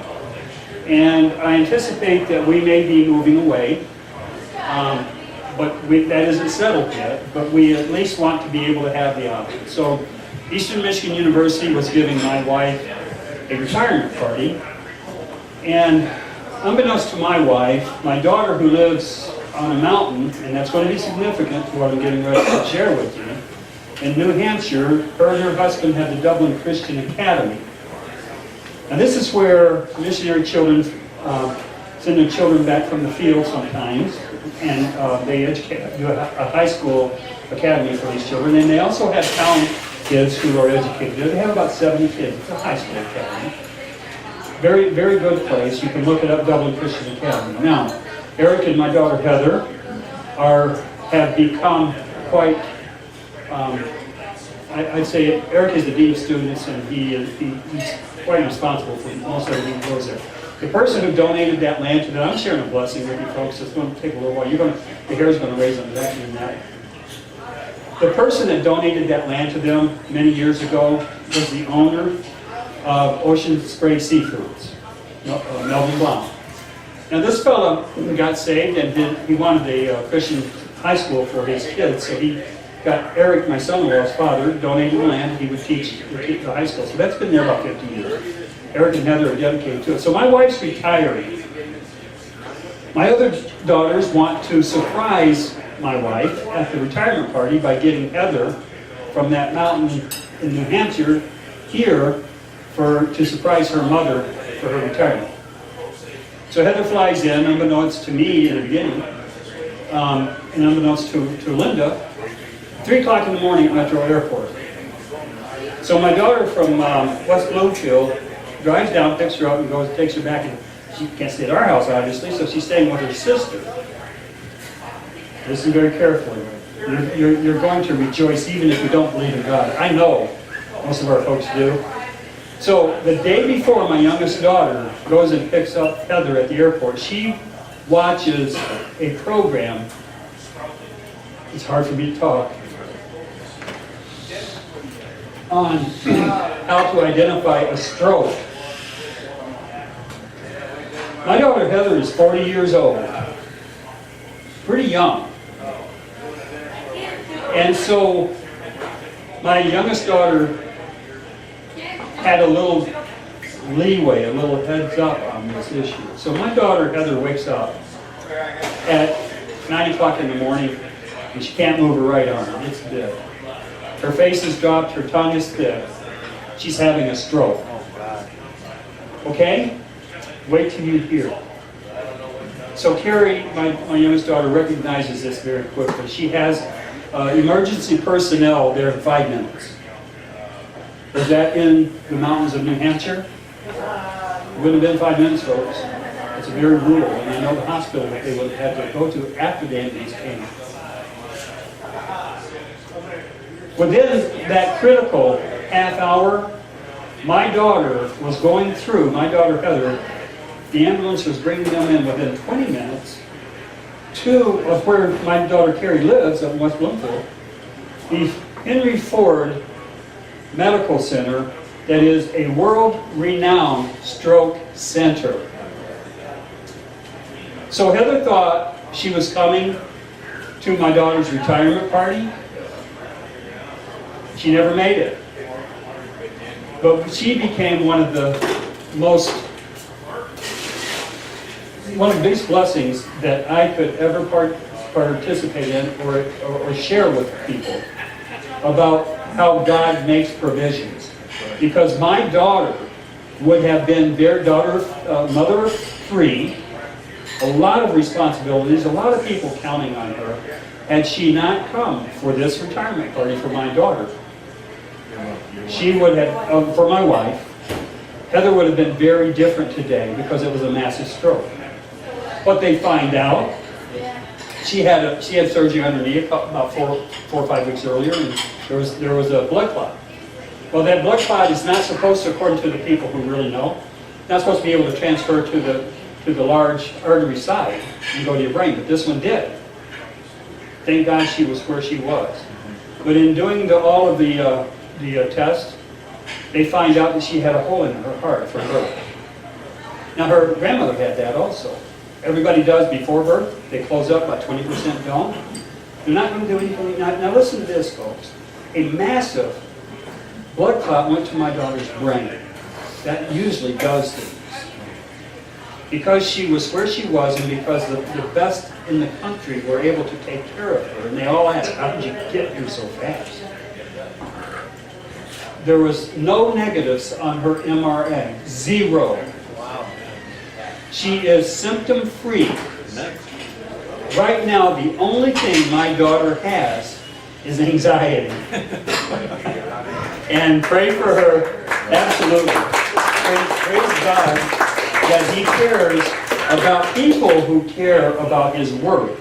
and I anticipate that we may be moving away, but that isn't settled yet, but we at least want to be able to have the option. So Eastern Michigan University was giving my wife a retirement party, and unbeknownst to my wife, my daughter, who lives on a mountain, and that's going to be significant to what I'm getting ready to share with you. In New Hampshire, her and her husband have the Dublin Christian Academy. And this is where missionary children send their children back from the field sometimes, and they do a high school academy for these children. And they also have town kids who are educated there. They have about 70 kids. It's a high school academy. Very, very good place. You can look it up, Dublin Christian Academy. Now, Eric and my daughter Heather have become quite, I'd say Eric is the dean of students, and he's quite responsible for most everything that goes there. The person who donated that land to them, I'm sharing a blessing with you folks. It's going to take a little while. The hair's going to raise on the back of your neck. The person that donated that land to them many years ago was the owner of Ocean Spray Seafoods, Melvin Blount. Now this fellow got saved, and he wanted a Christian high school for his kids, so he got Eric, my son-in-law's father, donated land. He would teach the high school. So that's been there about 50 years. Eric and Heather are dedicated to it. So my wife's retiring. My other daughters want to surprise my wife at the retirement party by getting Heather from that mountain in New Hampshire here to surprise her mother for her retirement. So Heather flies in, unbeknownst to me in the beginning, and unbeknownst to Linda, 3 o'clock in the morning at Metro Airport. So my daughter from West Bloomfield drives down, picks her up, and takes her back. And she can't stay at our house, obviously, so she's staying with her sister. Listen very carefully. You're going to rejoice even if you don't believe in God. I know most of our folks do. So the day before my youngest daughter goes and picks up Heather at the airport, she watches a program. It's hard for me to talk. On how to identify a stroke. My daughter Heather is 40 years old. Pretty young. And so my youngest daughter had a little leeway, a little heads up on this issue. So my daughter Heather wakes up at 9 o'clock in the morning, and she can't move her right arm. It's dead. Her face is dropped, her tongue is thick. She's having a stroke. Okay? Wait till you hear. So Carrie, my youngest daughter, recognizes this very quickly. She has emergency personnel there in 5 minutes. Was that in the mountains of New Hampshire? It wouldn't have been 5 minutes, folks. It's very rural, and I know the hospital that they would have had to go to after the ambulance came. Within that critical half hour, my daughter was going through, my daughter Heather, the ambulance was bringing them in within 20 minutes to where my daughter Carrie lives up in West Bloomfield, the Henry Ford Medical Center that is a world-renowned stroke center. So Heather thought she was coming to my daughter's retirement party. She never made it. But she became one of the biggest blessings that I could ever participate in or share with people about how God makes provisions. Because my daughter would have been their mother of 3, a lot of responsibilities, a lot of people counting on her, had she not come for this retirement party for my daughter. She would have, for my wife, Heather would have been very different today because it was a massive stroke. What they find out, she had surgery on her knee about 4 or 5 weeks earlier, and there was a blood clot. Well, that blood clot is not supposed to, according to the people who really know, not supposed to be able to transfer to the large artery side and go to your brain, but this one did. Thank God she was where she was. But in doing all of the test, they find out that she had a hole in her heart for birth. Now her grandmother had that also. Everybody does before birth. They close up, about 20% don't. They're not going to do anything. Now listen to this, folks. A massive blood clot went to my daughter's brain. That usually does things. because she was where she was and because the best in the country were able to take care of her, and they all asked, how did you get here so fast? There was no negatives on her MRA, 0. She is symptom-free. Right now, the only thing my daughter has is anxiety. And pray for her, absolutely. Praise God that He cares about people who care about His Word.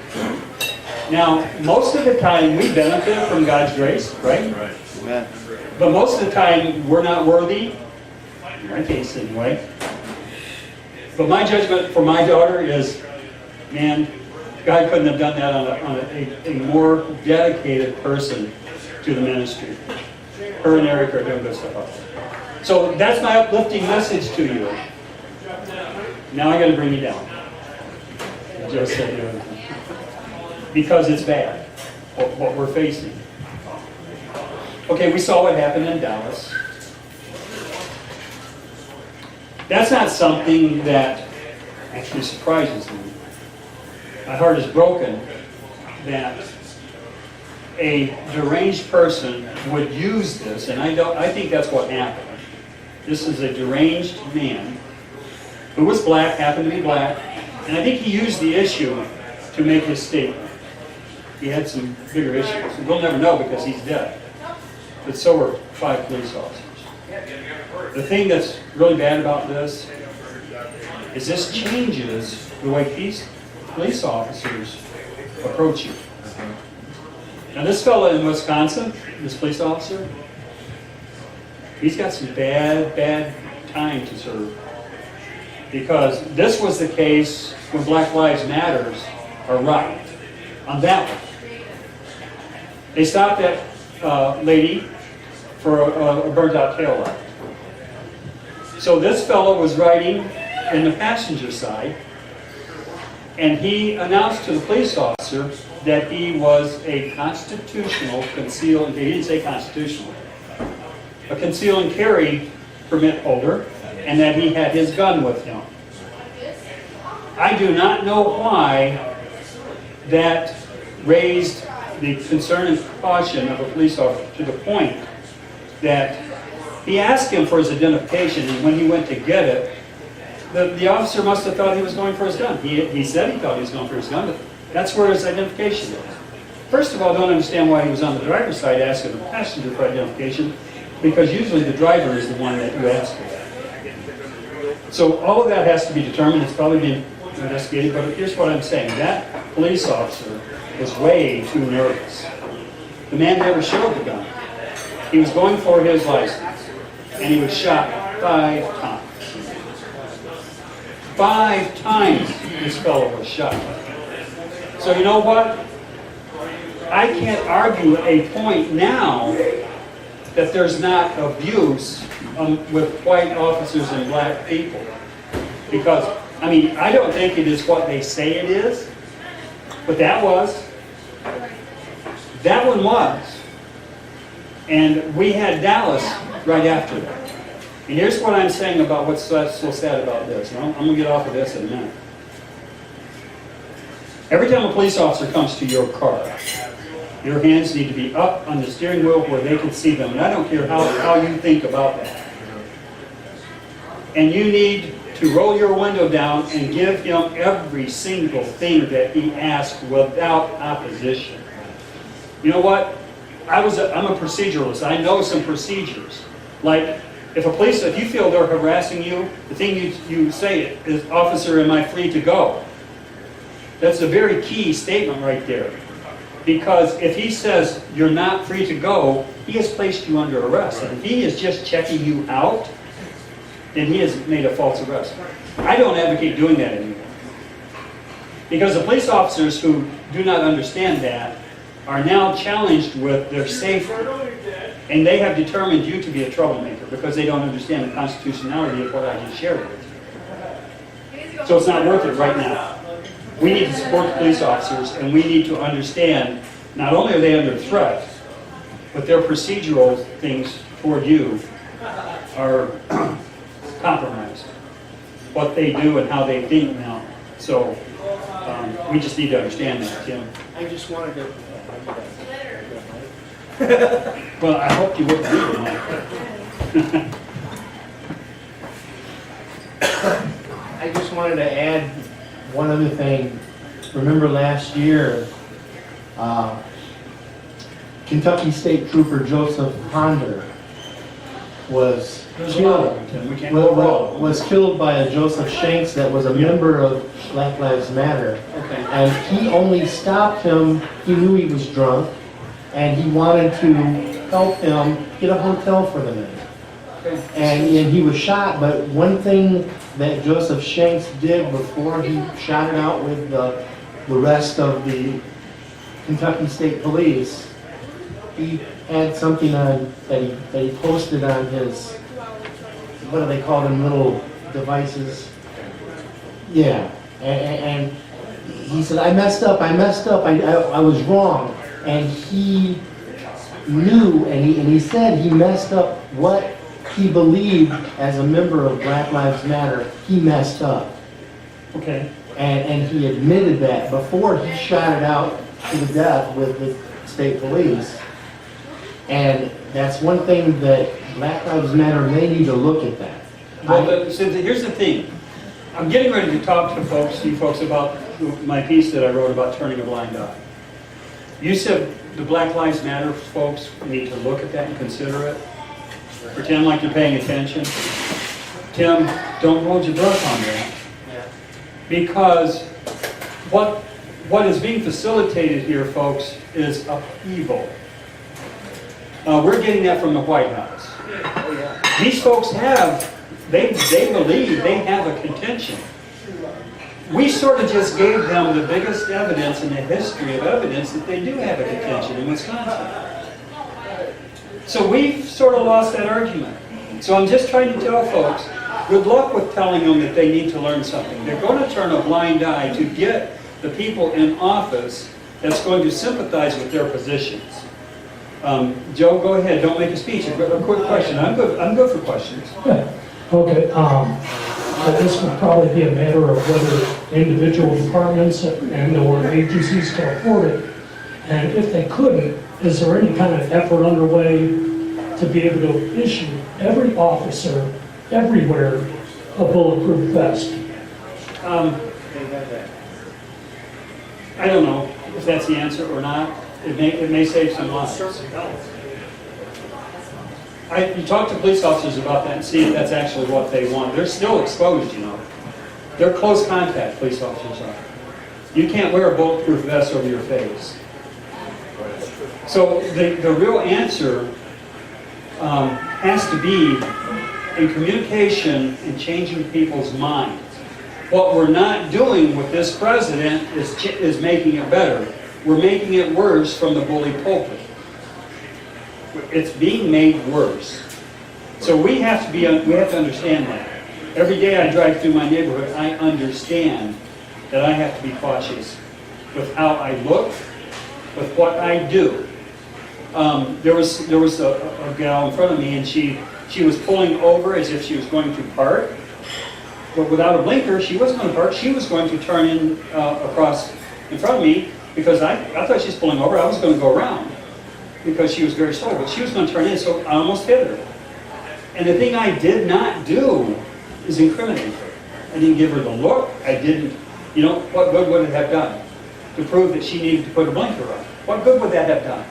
Now, most of the time, we benefit from God's grace, right? Amen. But most of the time, we're not worthy, in my case anyway. But my judgment for my daughter is, man, God couldn't have done that on a more dedicated person to the ministry. Her and Eric are doing good stuff out there. So that's my uplifting message to you. Now I got to bring you down. Just said the other thing. Because it's bad, what we're facing. Okay, we saw what happened in Dallas. That's not something that actually surprises me. My heart is broken that a deranged person would use this, and I think that's what happened. This is a deranged man who was black, happened to be black, and I think he used the issue to make his statement. He had some bigger issues. We'll never know because he's dead. But so are 5 police officers. The thing that's really bad about this is this changes the way police officers approach you. Now this fellow in Wisconsin, this police officer, he's got some bad time to serve. Because this was the case when Black Lives Matters arrived. On that one. They stopped that lady for a burnt out tail light. So this fellow was riding in the passenger side, and he announced to the police officer that he was a constitutional concealed, he didn't say constitutional, a conceal and carry permit holder, and that he had his gun with him. I do not know why that raised the concern and caution of a police officer to the point that he asked him for his identification, and when he went to get it, the officer must have thought he was going for his gun. He said he thought he was going for his gun, but that's where his identification is. First of all, I don't understand why he was on the driver's side asking the passenger for identification, because usually the driver is the one that you ask for. So all of that has to be determined. It's probably being investigated, but here's what I'm saying. That police officer was way too nervous. The man never showed the gun. He was going for his license, and he was shot 5 times. 5 times this fellow was shot. So you know what? I can't argue a point now that there's not abuse with white officers and black people. Because, I mean, I don't think it is what they say it is, but that was. That one was. And we had Dallas right after that. And here's what I'm saying about what's so sad about this. I'm going to get off of this in a minute. Every time a police officer comes to your car, your hands need to be up on the steering wheel where they can see them. And I don't care how you think about that. And you need to roll your window down and give him every single thing that he asks without opposition. You know what? I'm a proceduralist. I know some procedures. Like, if you feel they're harassing you, the thing you say is, "Officer, am I free to go?" That's a very key statement right there. Because if he says you're not free to go, he has placed you under arrest. And if he is just checking you out, then he has made a false arrest. I don't advocate doing that anymore. Because the police officers who do not understand that are now challenged with their safety. And they have determined you to be a troublemaker because they don't understand the constitutionality of what I just shared with you. So it's not worth it right now. We need to support the police officers, and we need to understand not only are they under threat, but their procedural things toward you are compromised. what they do and how they think now. So we just need to understand that, Tim. I just wanted to, Well, I hope you wouldn't read it. I just wanted to add one other thing. Remember last year, Kentucky State Trooper Joseph Ponder was There's a lot of them, Tim. We can't go over all of them. was killed by a Joseph Shanks that was a member of Black Lives Matter. Okay. And he only stopped him, he knew he was drunk, and he wanted to help him get a hotel for the night. Okay. And he was shot, but one thing that Joseph Shanks did before he shot it out with the rest of the Kentucky State Police, he had something on that he posted on his, what do they call them, little devices? Yeah, and he said, I messed up, I was wrong. And he knew, and he said he messed up what he believed as a member of Black Lives Matter, he messed up. Okay. And he admitted that before he shot it out to the death with the state police. And that's one thing that Black Lives Matter, they need to look at that. Well, here's the thing. I'm getting ready to talk to you folks about my piece that I wrote about turning a blind eye. You said the Black Lives Matter folks need to look at that and consider it. Pretend like you're paying attention. Tim, don't hold your breath on that. Because what is being facilitated here, folks, is upheaval. We're getting that from the White House. These folks they believe they have a contention. We sort of just gave them the biggest evidence in the history of evidence that they do have a contention in Wisconsin. So we've sort of lost that argument. So I'm just trying to tell folks, good luck with telling them that they need to learn something. They're going to turn a blind eye to get the people in office that's going to sympathize with their positions. Joe, go ahead. Don't make a speech. A quick question. I'm good for questions. Okay, but this would probably be a matter of whether individual departments and/or agencies can afford it. And if they couldn't, is there any kind of effort underway to be able to issue every officer everywhere a bulletproof vest? I don't know if that's the answer or not. It may save some lives. You talk to police officers about that and see if that's actually what they want. They're still exposed, you know. They're close contact, police officers are. You can't wear a bulletproof vest over your face. So the real answer has to be in communication and changing people's minds. What we're not doing with this president is making it better. We're making it worse from the bully pulpit. It's being made worse. So we have to understand that. Every day I drive through my neighborhood, I understand that I have to be cautious with how I look, with what I do. There was a gal in front of me, and she was pulling over as if she was going to park, but without a blinker, she wasn't going to park. She was going to turn in across in front of me because I thought she was pulling over. I was going to go around because she was very slow, but she was going to turn in, so I almost hit her. And the thing I did not do is incriminate her. I didn't give her the look. I didn't, what good would it have done to prove that she needed to put a blinker on? What good would that have done?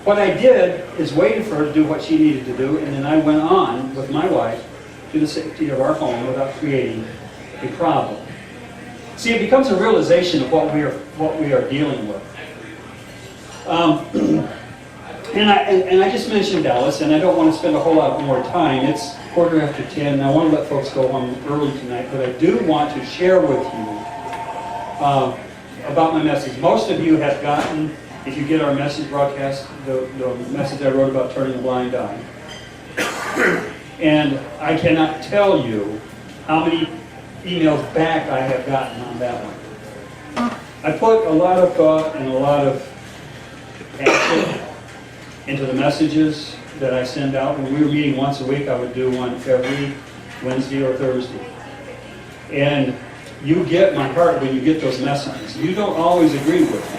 What I did is waited for her to do what she needed to do, and then I went on with my wife to the safety of our home without creating a problem. See, it becomes a realization of what we are dealing with. And I just mentioned Dallas, and I don't want to spend a whole lot more time. It's 10:15, and I want to let folks go home early tonight, but I do want to share with you about my message. Most of you have gotten, if you get our message broadcast, the message I wrote about turning a blind eye. And I cannot tell you how many emails back I have gotten on that one. I put a lot of thought and a lot of action into the messages that I send out. When we were meeting once a week, I would do one every Wednesday or Thursday. And you get my heart when you get those messages. You don't always agree with me.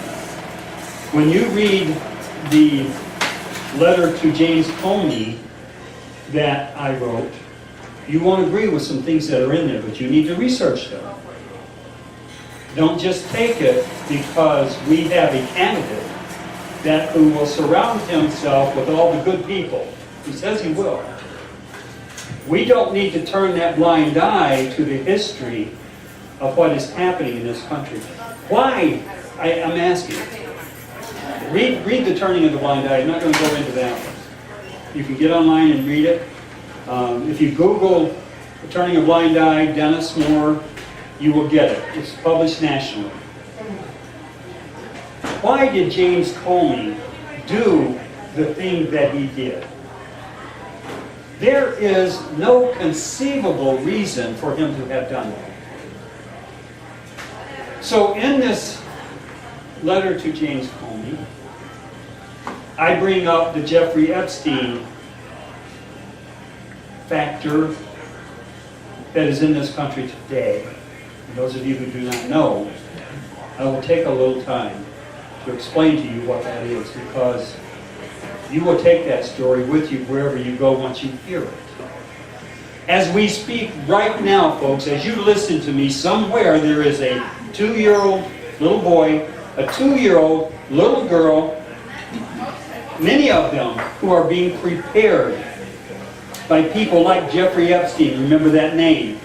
When you read the letter to James Comey that I wrote, you won't agree with some things that are in there, but you need to research them. Don't just take it because we have a candidate who will surround himself with all the good people. He says he will. We don't need to turn that blind eye to the history of what is happening in this country. Why? I'm asking. Read The Turning of the Blind Eye. I'm not going to go into that one. You can get online and read it. If you Google The Turning of the Blind Eye, Dennis Moore, you will get it. It's published nationally. Why did James Comey do the thing that he did? There is no conceivable reason for him to have done that. So in this letter to James Comey, I bring up the Jeffrey Epstein factor that is in this country today. And those of you who do not know, I will take a little time to explain to you what that is, because you will take that story with you wherever you go once you hear it. As we speak right now, folks, as you listen to me, somewhere there is a 2-year-old little boy, a 2-year-old little girl, many of them who are being prepared by people like Jeffrey Epstein, remember that name.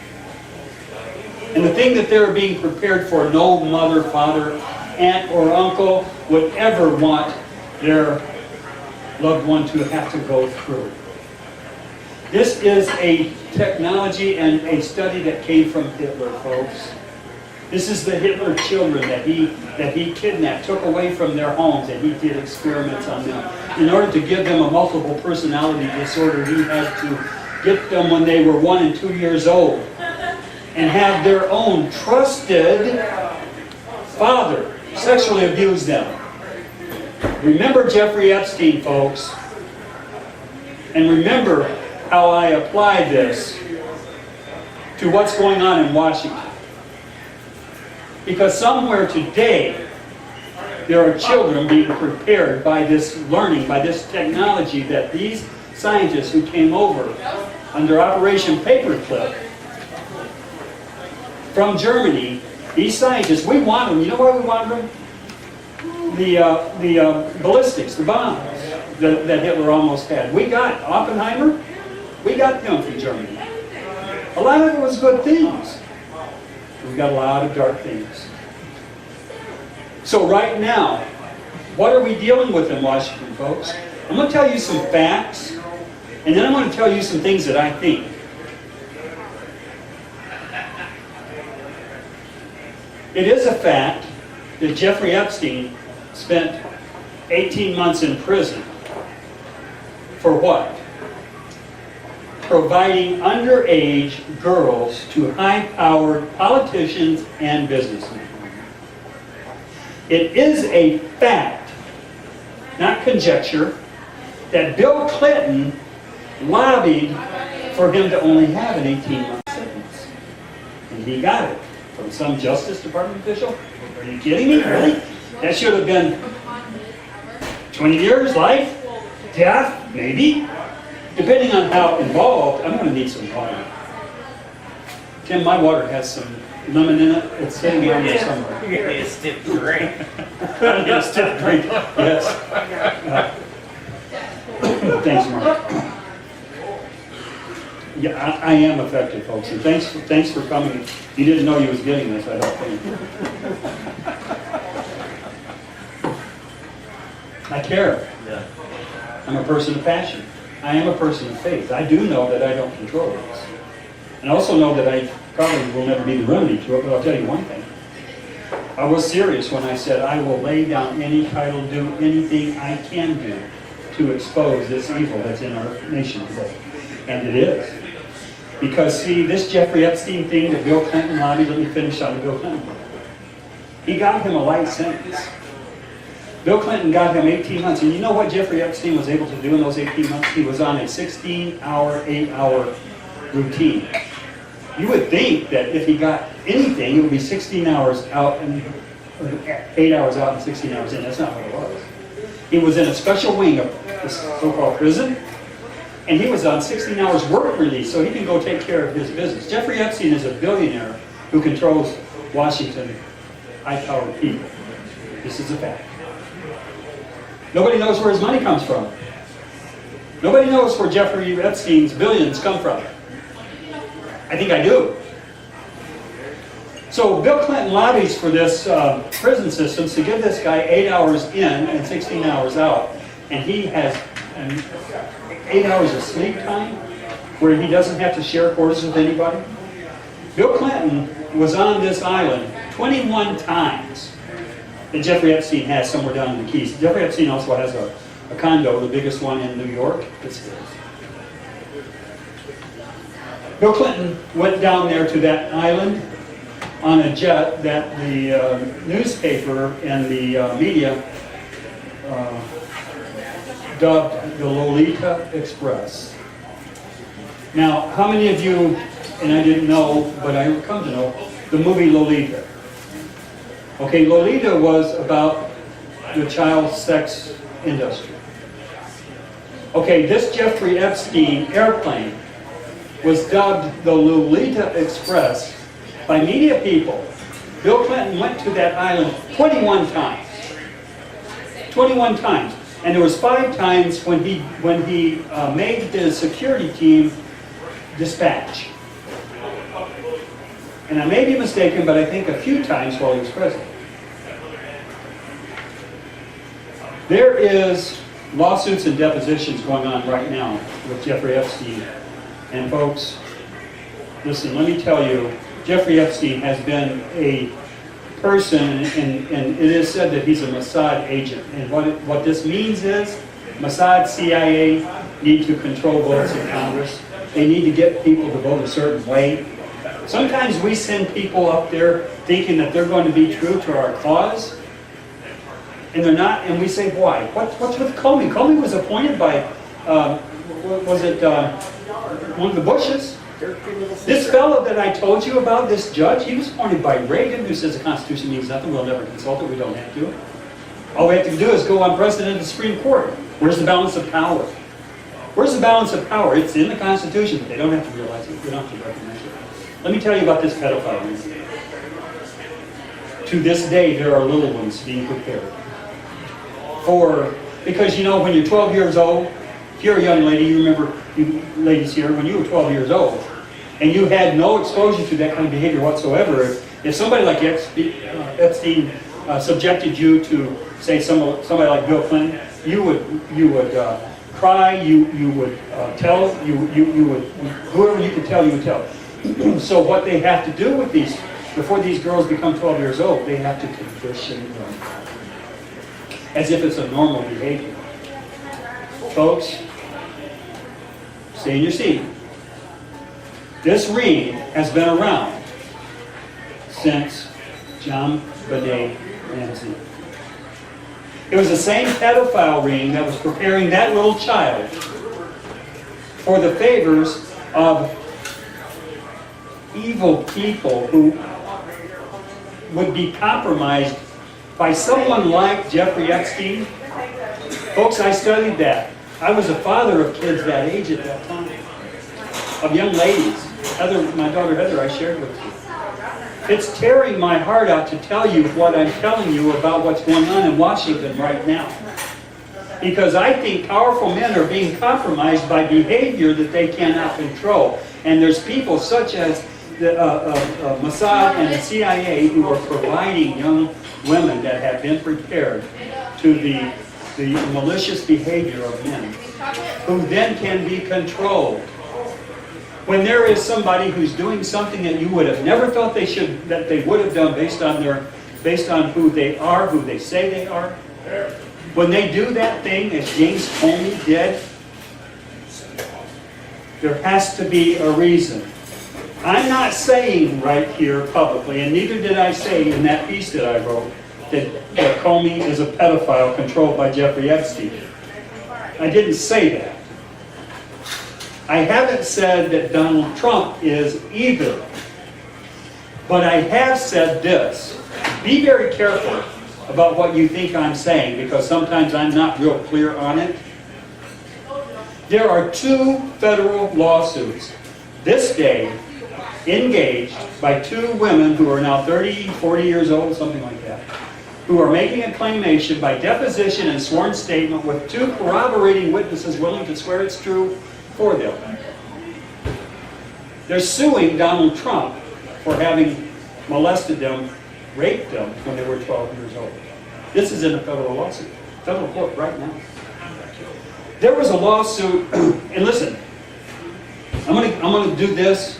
And the thing that they're being prepared for, no mother, father, aunt, or uncle would ever want their loved one to have to go through. This is a technology and a study that came from Hitler, folks. This is the Hitler children that he kidnapped, took away from their homes, and he did experiments on them. In order to give them a multiple personality disorder, he had to get them when they were 1 and 2 years old and have their own trusted father sexually abuse them. Remember Jeffrey Epstein, folks, and remember how I apply this to what's going on in Washington. Because somewhere today, there are children being prepared by this learning, by this technology that these scientists who came over under Operation Paperclip from Germany, these scientists, we want them. You know why we want them? The ballistics, the bombs that Hitler almost had. We got Oppenheimer. We got them from Germany. A lot of it was good things. We've got a lot of dark things. So right now, what are we dealing with in Washington, folks? I'm going to tell you some facts, and then I'm going to tell you some things that I think. It is a fact that Jeffrey Epstein spent 18 months in prison. For what? Providing underage girls to high-powered politicians and businessmen. It is a fact, not conjecture, that Bill Clinton lobbied for him to only have an 18-month sentence. And he got it from some Justice Department official. Are you kidding me? Really? That should have been 20 years, life, death, maybe. Depending on how involved, I'm going to need some water. Tim, my water has some lemon in it. It's sitting around there somewhere. You're going to stiff drink. I'm going to stiff drink. Yes. Thanks, Mark. Yeah, I am affected, folks, and thanks for coming. You didn't know you was getting this, I don't think. I care. Yeah. I'm a person of passion. I am a person of faith. I do know that I don't control this. And I also know that I probably will never be the remedy to it, but I'll tell you one thing. I was serious when I said I will lay down any title, do anything I can do to expose this evil that's in our nation today. And it is. Because, see, this Jeffrey Epstein thing that Bill Clinton lobbied, let me finish on the Bill Clinton. He got him a light sentence. Bill Clinton got him 18 months. And you know what Jeffrey Epstein was able to do in those 18 months? He was on a 16-hour, 8-hour routine. You would think that if he got anything, it would be 16 hours out and, or 8 hours out and 16 hours in. That's not what it was. He was in a special wing of this so-called prison, and he was on 16 hours work release, so he can go take care of his business. Jeffrey Epstein is a billionaire who controls Washington, high-powered people. This is a fact. Nobody knows where his money comes from. Nobody knows where Jeffrey Epstein's billions come from. I think I do. So Bill Clinton lobbies for this prison system to give this guy 8 hours in and 16 hours out. And he has 8 hours of sleep time where he doesn't have to share quarters with anybody. Bill Clinton was on this island 21 times that Jeffrey Epstein has somewhere down in the Keys. Jeffrey Epstein also has a condo, the biggest one in New York. It's his. Bill Clinton went down there to that island on a jet that the newspaper and the media dubbed the Lolita Express. Now, how many of you, and I didn't know, but I come to know, the movie Lolita? Okay, Lolita was about the child sex industry. Okay, this Jeffrey Epstein airplane was dubbed the Lolita Express by media people. Bill Clinton went to that island 21 times. 21 times. And there was 5 times when he made the security team dispatch. And I may be mistaken, but I think a few times while he was president. There is lawsuits and depositions going on right now with Jeffrey Epstein. And folks, listen, let me tell you, Jeffrey Epstein has been a person, and it is said that he's a Mossad agent. And what this means is, Mossad, CIA need to control votes in Congress. They need to get people to vote a certain way. Sometimes we send people up there thinking that they're going to be true to our cause, and they're not, and we say, why? What's with Comey? Comey was appointed by, one of the Bushes? This fellow that I told you about, this judge, he was appointed by Reagan, who says the Constitution means nothing, we'll never consult it, we don't have to. All we have to do is go on precedent of the Supreme Court. Where's the balance of power? Where's the balance of power? It's in the Constitution, but they don't have to realize it, they don't have to recognize it. Let me tell you about this pedophile movement. To this day, there are little ones being prepared. Because you know, when you're 12 years old, if you're a young lady, you remember, you ladies here, when you were 12 years old, and you had no exposure to that kind of behavior whatsoever, if somebody like Epstein subjected you to, say, somebody like Bill Clinton, you would cry, you would tell, you would, whoever you could tell, you would tell. So what they have to do with these, before these girls become 12 years old, they have to condition them as if it's a normal behavior. Folks, stay in your seat. This ring has been around since John Benet Ramsey. It was the same pedophile ring that was preparing that little child for the favors of evil people who would be compromised by someone like Jeffrey Epstein. Folks, I studied that. I was a father of kids that age at that time, of young ladies. Heather, my daughter Heather, I shared with you. It's tearing my heart out to tell you what I'm telling you about what's going on in Washington right now. Because I think powerful men are being compromised by behavior that they cannot control. And there's people such as the Mossad and the CIA who are providing young women that have been prepared to the malicious behavior of men, who then can be controlled. When there is somebody who's doing something that you would have never thought that they would have done based on who they are, who they say they are, when they do that thing, as James Comey did, there has to be a reason. I'm not saying right here publicly, and neither did I say in that piece that I wrote, that Comey is a pedophile controlled by Jeffrey Epstein. I didn't say that. I haven't said that Donald Trump is either. But I have said this. Be very careful about what you think I'm saying, because sometimes I'm not real clear on it. There are 2 federal lawsuits this day engaged by 2 women who are now 30, 40 years old, something like that, who are making a claimation by deposition and sworn statement with 2 corroborating witnesses willing to swear it's true for them. They're suing Donald Trump for having molested them, raped them when they were 12 years old. This is in a federal lawsuit, federal court right now. There was a lawsuit, and listen, I'm gonna do this,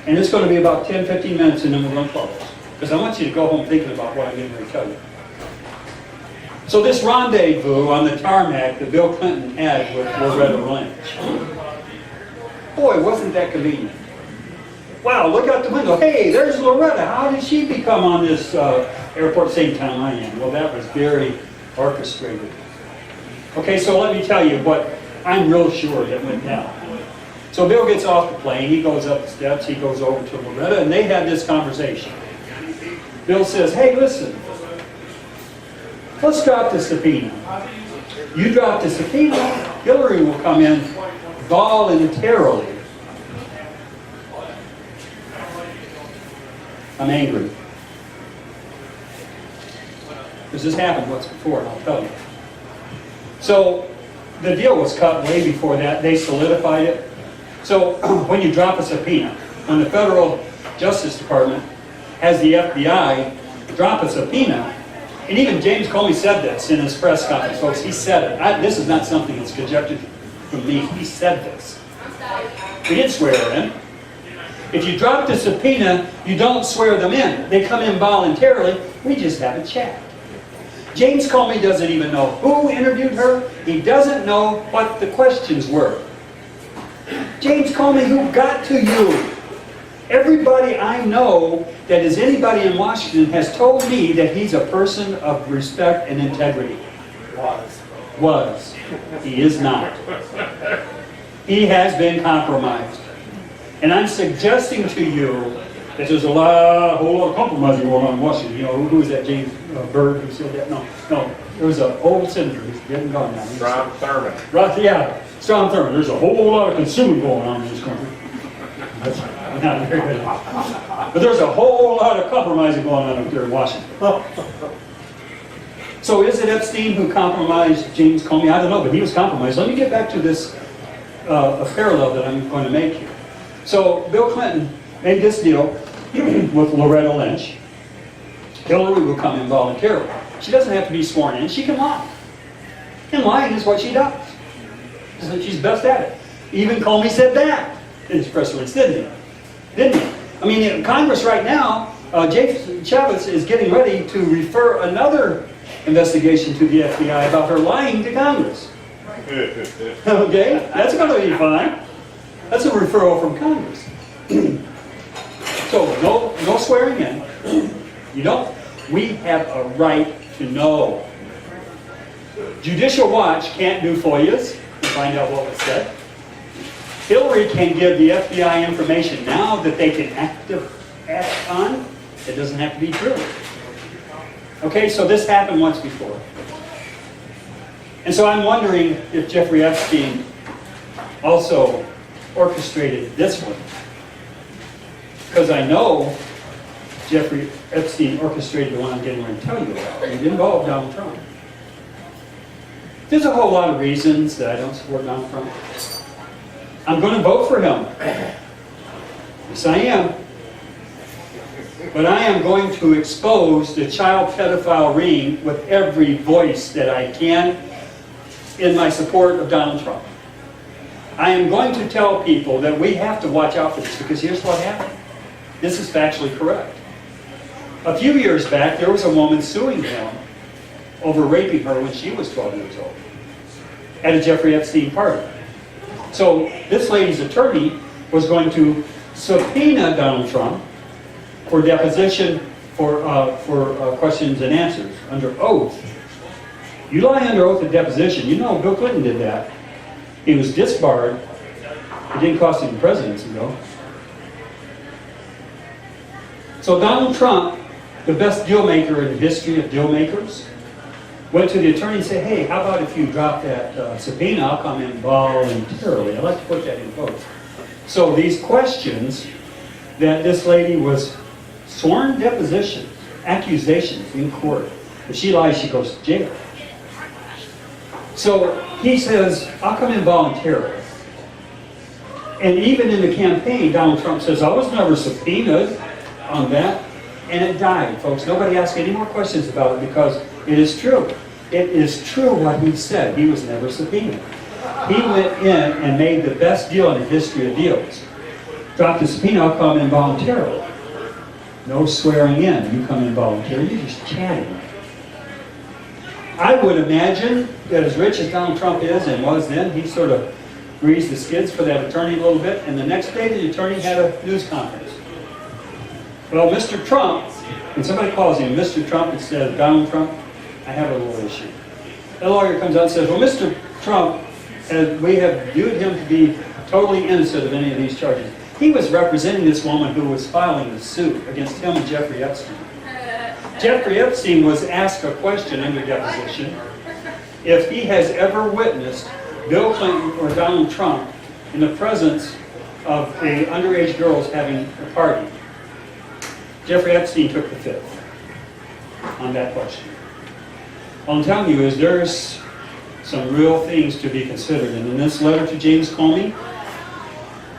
and it's gonna be about 10, 15 minutes, and then we're gonna close. Because I want you to go home thinking about what I'm getting ready to tell you. So this rendezvous on the tarmac that Bill Clinton had with Loretta Lynch. Boy, wasn't that convenient. Wow, look out the window. Hey, there's Loretta. How did she become on this airport at the same time I am? Well, that was very orchestrated. Okay, so let me tell you what I'm real sure that went down. So Bill gets off the plane, he goes up the steps, he goes over to Loretta, and they have this conversation. Bill says, hey, listen, let's drop the subpoena. You drop the subpoena, Hillary will come in voluntarily. I'm angry. Because this happened once before, and I'll tell you. So the deal was cut way before that. They solidified it. So when you drop a subpoena, when the Federal Justice Department has the FBI drop a subpoena, and even James Comey said this in his press conference, folks, he said it. This is not something that's conjectured from me. He said this. We didn't swear her in. If you drop the subpoena, you don't swear them in. They come in voluntarily. We just have a chat. James Comey doesn't even know who interviewed her. He doesn't know what the questions were. James Comey, who got to you? Everybody I know that is anybody in Washington has told me that he's a person of respect and integrity. Was. He is not. He has been compromised. And I'm suggesting to you that there's a whole lot of compromising going on in Washington. You know, who was that, James Byrd, who said that? No, there was an old senator who's dead and gone now. Strom Thurmond. Right, yeah, Strom Thurmond. There's a whole lot of consuming going on in this country. That's not very good. But there's a whole lot of compromising going on up there in Washington. So is it Epstein who compromised James Comey? I don't know, but he was compromised. Let me get back to this a parallel that I'm going to make here. So Bill Clinton made this deal with Loretta Lynch. Hillary will come in voluntarily. She doesn't have to be sworn in. She can lie. And lying is what she does. She's best at it. Even Comey said that in his press release, didn't he? I mean, in Congress right now, Chavez is getting ready to refer another investigation to the FBI about her lying to Congress. Okay? That's going to be fine. That's a referral from Congress. So, no swearing in. You don't. We have a right to know. Judicial Watch can't do FOIAs to find out what was said. Hillary can give the FBI information now that they can act on. It doesn't have to be true. Okay, so this happened once before. And so I'm wondering if Jeffrey Epstein also orchestrated this one. Because I know Jeffrey Epstein orchestrated the one I'm getting ready to tell you about. It involved Donald Trump. There's a whole lot of reasons that I don't support Donald Trump. I'm going to vote for him. Yes, I am. But I am going to expose the child pedophile ring with every voice that I can in my support of Donald Trump. I am going to tell people that we have to watch out for this, because here's what happened. This is factually correct. A few years back, there was a woman suing him over raping her when she was 12 years old at a Jeffrey Epstein party. So this lady's attorney was going to subpoena Donald Trump for deposition for questions and answers under oath. You lie under oath at deposition. You know Bill Clinton did that. He was disbarred It didn't cost him the presidency, though. So Donald Trump, the best deal maker in the history of deal makers, went to the attorney and said, hey, how about if you drop that subpoena, I'll come in voluntarily. I like to put that in quotes. So these questions that this lady was sworn deposition, accusations in court. If she lies, she goes to jail. So he says, I'll come in voluntarily. And even in the campaign, Donald Trump says, I was never subpoenaed on that. And it died, folks. Nobody asked any more questions about it because it is true. It is true what he said. He was never subpoenaed. He went in and made the best deal in the history of deals. Dropped the subpoena, I'll come in voluntarily. No swearing in. You come in voluntarily. You're just chatting. I would imagine that as rich as Donald Trump is and was then, he sort of greased the skids for that attorney a little bit, and the next day the attorney had a news conference. Well, Mr. Trump, when somebody calls him Mr. Trump and says, Donald Trump, I have a little issue. The lawyer comes out and says, well, Mr. Trump, we have viewed him to be totally innocent of any of these charges. He was representing this woman who was filing a suit against him and Jeffrey Epstein. Jeffrey Epstein was asked a question under deposition if he has ever witnessed Bill Clinton or Donald Trump in the presence of underage girls having a party. Jeffrey Epstein took the fifth on that question. All I'm telling you is there's some real things to be considered. And in this letter to James Comey,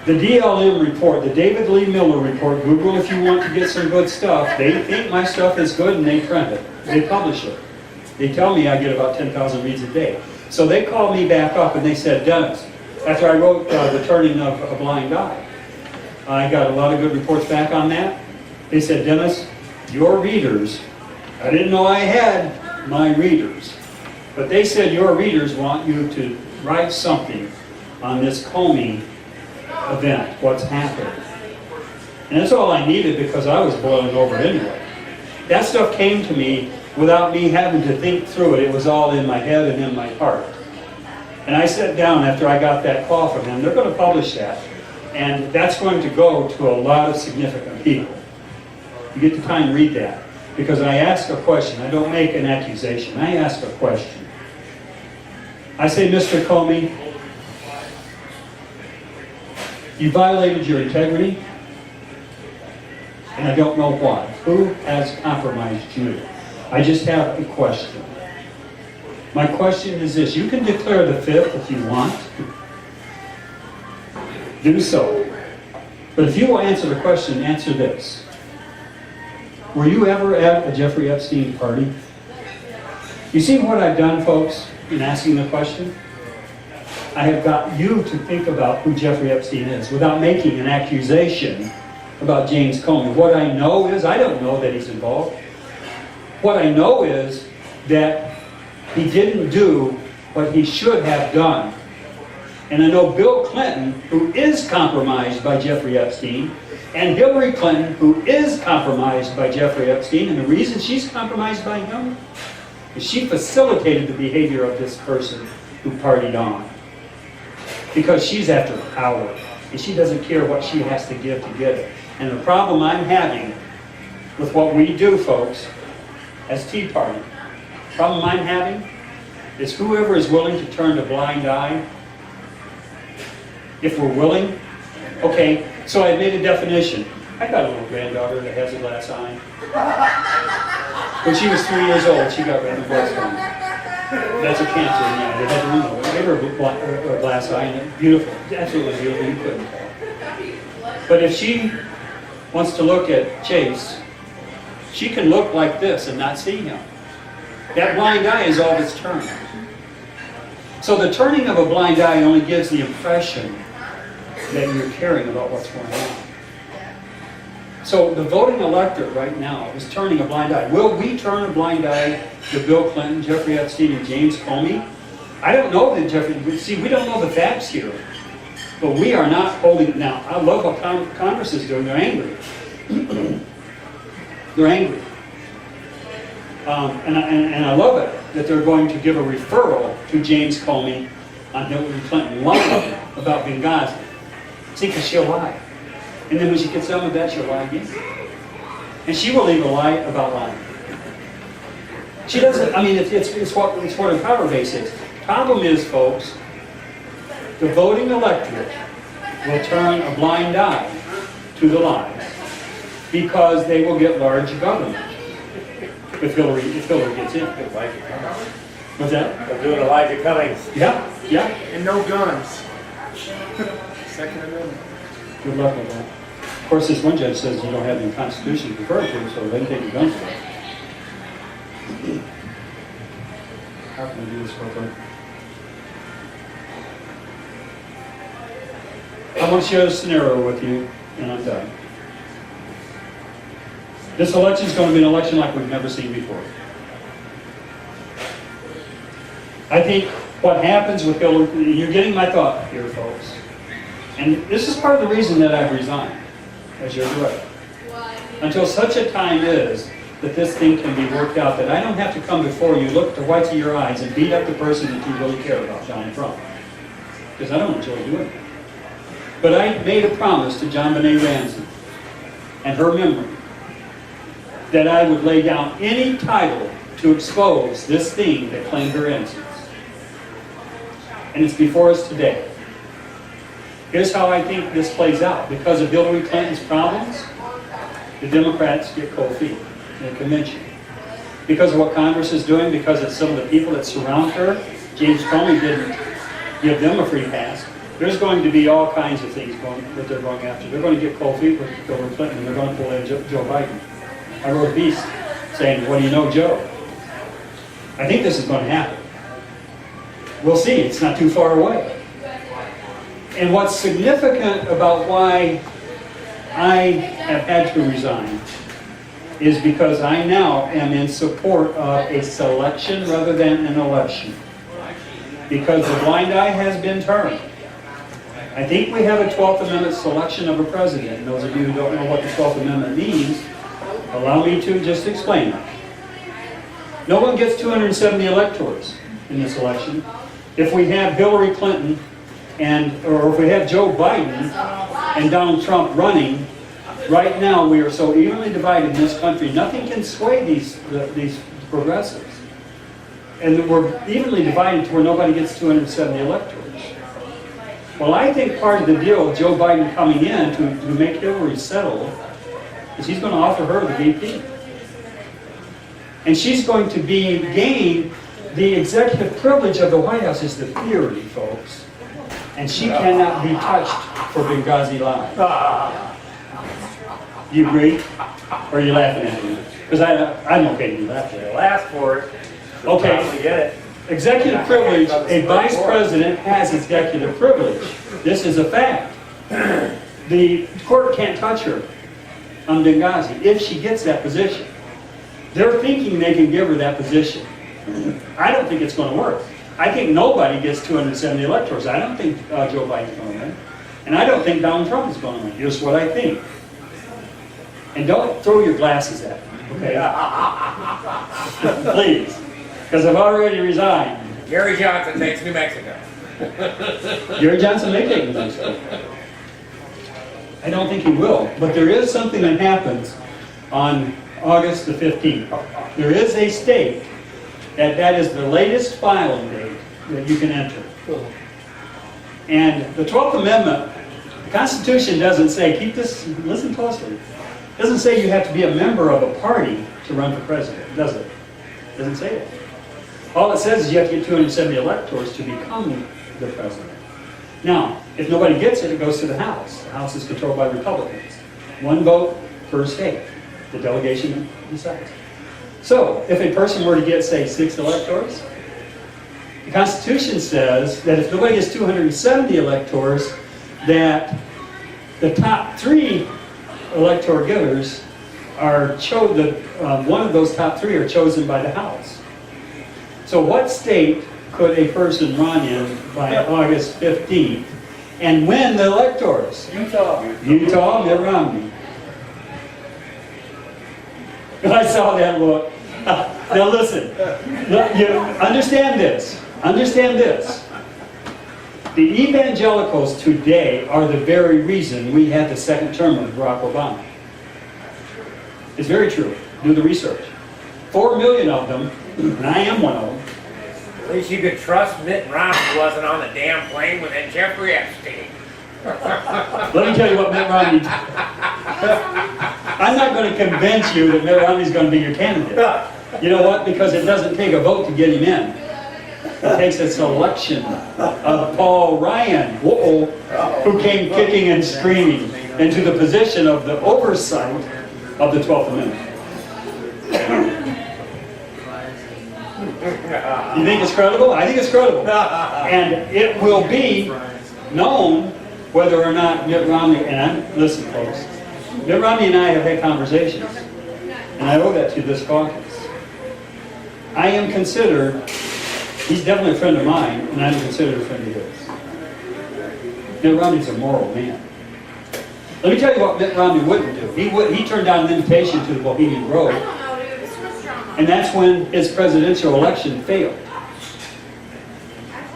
the DLM report, the David Lee Miller report, Google if you want to get some good stuff. They think my stuff is good and they print it. They publish it. They tell me I get about 10,000 reads a day. So they called me back up and they said, Dennis, after I wrote The Turning of a Blind Eye, I got a lot of good reports back on that. They said, Dennis, your readers, I didn't know I had my readers, but they said your readers want you to write something on this Comey event, what's happened. And that's all I needed because I was boiling over anyway. That stuff came to me without me having to think through it. It was all in my head and in my heart. And I sat down after I got that call from him. They're going to publish that. And that's going to go to a lot of significant people. You get the time to read that. Because I ask a question. I don't make an accusation. I ask a question. I say, Mr. Comey, you violated your integrity, and I don't know why. Who has compromised you? I just have a question. My question is this. You can declare the fifth if you want. Do so. But if you will answer the question, answer this. Were you ever at a Jeffrey Epstein party? You see what I've done, folks, in asking the question? I have got you to think about who Jeffrey Epstein is without making an accusation about James Comey. What I know is, I don't know that he's involved. What I know is that he didn't do what he should have done. And I know Bill Clinton, who is compromised by Jeffrey Epstein, and Hillary Clinton, who is compromised by Jeffrey Epstein, and the reason she's compromised by him is she facilitated the behavior of this person who partied on. Because she's after power, and she doesn't care what she has to give to get it. And the problem I'm having with what we do, folks, as Tea Party, the problem I'm having is whoever is willing to turn a blind eye, if we're willing. Okay, so I made a definition. I got a little granddaughter that has a glass eye. When she was 3 years old, she got retinoblastoma. That's a cancer, yeah. They had to remove it. They gave her a glass eye, and beautiful, absolutely beautiful. You couldn't tell. But if she wants to look at Chase, she can look like this and not see him. That blind eye is all that's turned. So the turning of a blind eye only gives the impression that you're caring about what's going on. So the voting electorate right now is turning a blind eye. Will we turn a blind eye to Bill Clinton, Jeffrey Epstein, and James Comey? I don't know that Jeffrey, see, we don't know the facts here. But we are not holding it now. I love what Congress is doing. They're angry. They're angry. And I love it that they're going to give a referral to James Comey on Hillary Clinton. One of them about Benghazi. See, because she'll lie. And then when she gets done with that, she'll lie again. And she will even lie about lying. She doesn't, I mean, it's what a power base is. Problem is, folks, the voting electorate will turn a blind eye to the lies because they will get large government if Hillary gets in. What's that? They'll do an Elijah Cummings. Yeah, yeah. And no guns. Second Amendment. Good luck with that. Of course, this one judge says you don't have any constitution to refer to, so they can take your guns away. How can we do this real quick? I want to share a scenario with you, and I'm done. This election is going to be an election like we've never seen before. I think what happens with Hillary, you're getting my thought here, folks. And this is part of the reason that I've resigned as your director. Until such a time is that this thing can be worked out, that I don't have to come before you, look at the whites of your eyes, and beat up the person that you really care about, Donald Trump. Because I don't enjoy doing it. But I made a promise to John Benet Ramsey and her memory that I would lay down any title to expose this thing that claimed her innocence. And it's before us today. Here's how I think this plays out. Because of Hillary Clinton's problems, the Democrats get cold feet in the convention. Because of what Congress is doing, because of some of the people that surround her, James Comey didn't give them a free pass. There's going to be all kinds of things that they're going after. They're going to get cold feet with Hillary Clinton, and they're going to pull in Joe Biden. I wrote a piece saying, what do you know, Joe? I think this is going to happen. We'll see. It's not too far away. And what's significant about why I have had to resign is because I now am in support of a selection rather than an election. Because the blind eye has been turned. I think we have a 12th Amendment selection of a president. And those of you who don't know what the 12th Amendment means, allow me to just explain it. No one gets 270 electors in this election. If we have Hillary Clinton or if we have Joe Biden and Donald Trump running, right now we are so evenly divided in this country, nothing can sway these progressives. And we're evenly divided to where nobody gets 270 electors. Well, I think part of the deal with Joe Biden coming in to make Hillary settle is he's going to offer her the VP. And she's going to gain the executive privilege of the White House is the theory, folks. And she cannot be touched for Benghazi lies. Do you agree? Or are you laughing at me? Because I'm okay to be laughing at. They'll ask for it. They'll Okay. probably get it. Executive privilege, a vice president has executive privilege. This is a fact. The court can't touch her on Benghazi if she gets that position. They're thinking they can give her that position. I don't think it's going to work. I think nobody gets 270 electors. I don't think Joe Biden's going to win. And I don't think Donald Trump is going to win. Here's what I think. And don't throw your glasses at me, okay? Please. Because I've already resigned. Gary Johnson takes New Mexico. Gary Johnson may take New Mexico. I don't think he will. But there is something that happens on August the 15th. There is a state that is the latest filing date that you can enter. And the 12th Amendment, the Constitution doesn't say, listen closely, it doesn't say you have to be a member of a party to run for president, does it? It doesn't say that. All it says is you have to get 270 electors to become the president. Now, if nobody gets it, it goes to the House. The House is controlled by Republicans. One vote per state. The delegation decides. So, if a person were to get, say, 6 electors, the Constitution says that if nobody gets 270 electors, that the top 3 elector givers are chosen, one of those top 3 are chosen by the House. So what state could a person run in by August 15th and win the electors? Utah, Mitt Romney. I saw that look. Now listen, you understand this. Understand this. The evangelicals today are the very reason we had the second term of Barack Obama. It's very true. Do the research. 4 million of them, and I am one of them. At least you could trust Mitt Romney wasn't on the damn plane with that Jeffrey Epstein. Let me tell you what Mitt Romney. I'm not going to convince you that Mitt Romney's going to be your candidate. You know what? Because it doesn't take a vote to get him in. It takes a selection of Paul Ryan, who came kicking and screaming into the position of the oversight of the 12th Amendment. You think it's credible? I think it's credible. And it will be known whether or not Mitt Romney, listen folks, Mitt Romney and I have had conversations, and I owe that to this caucus. I am considered, he's definitely a friend of mine, and I'm considered a friend of his. Mitt Romney's a moral man. Let me tell you what Mitt Romney wouldn't do. He turned down an invitation to the Bohemian Grove, and that's when his presidential election failed.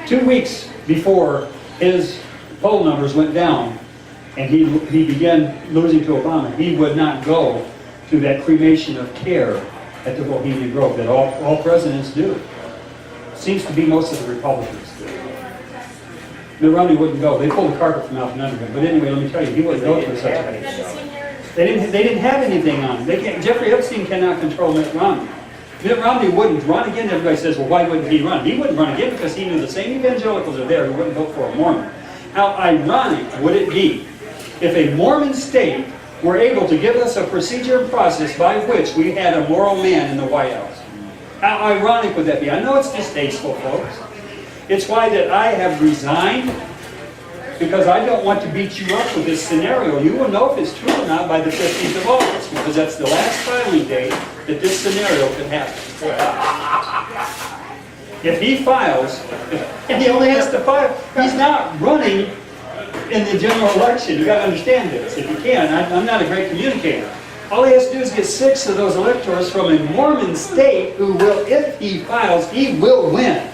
2 weeks before his poll numbers went down, and he began losing to Obama, he would not go to that cremation of care at the Bohemian Grove that all presidents do. Seems to be most of the Republicans do. Mitt Romney wouldn't go. They pulled the carpet from out from under him. But anyway, let me tell you, he wouldn't go to such a They didn't have anything on him. Jeffrey Epstein cannot control Mitt Romney. Mitt Romney wouldn't run again. Everybody says, well, why wouldn't he run? He wouldn't run again because he knew the same evangelicals are there who wouldn't vote for a Mormon. How ironic would it be if a Mormon state were able to give us a procedure and process by which we had a moral man in the White House? How ironic would that be? I know it's distasteful, folks. It's why that I have resigned, because I don't want to beat you up with this scenario. You will know if it's true or not by the 15th of August, because that's the last filing date that this scenario could happen. If he files, and he only has to file, he's not running in the general election. You got to understand this. If you can, I'm not a great communicator. All he has to do is get 6 of those electors from a Mormon state who will, if he files, he will win.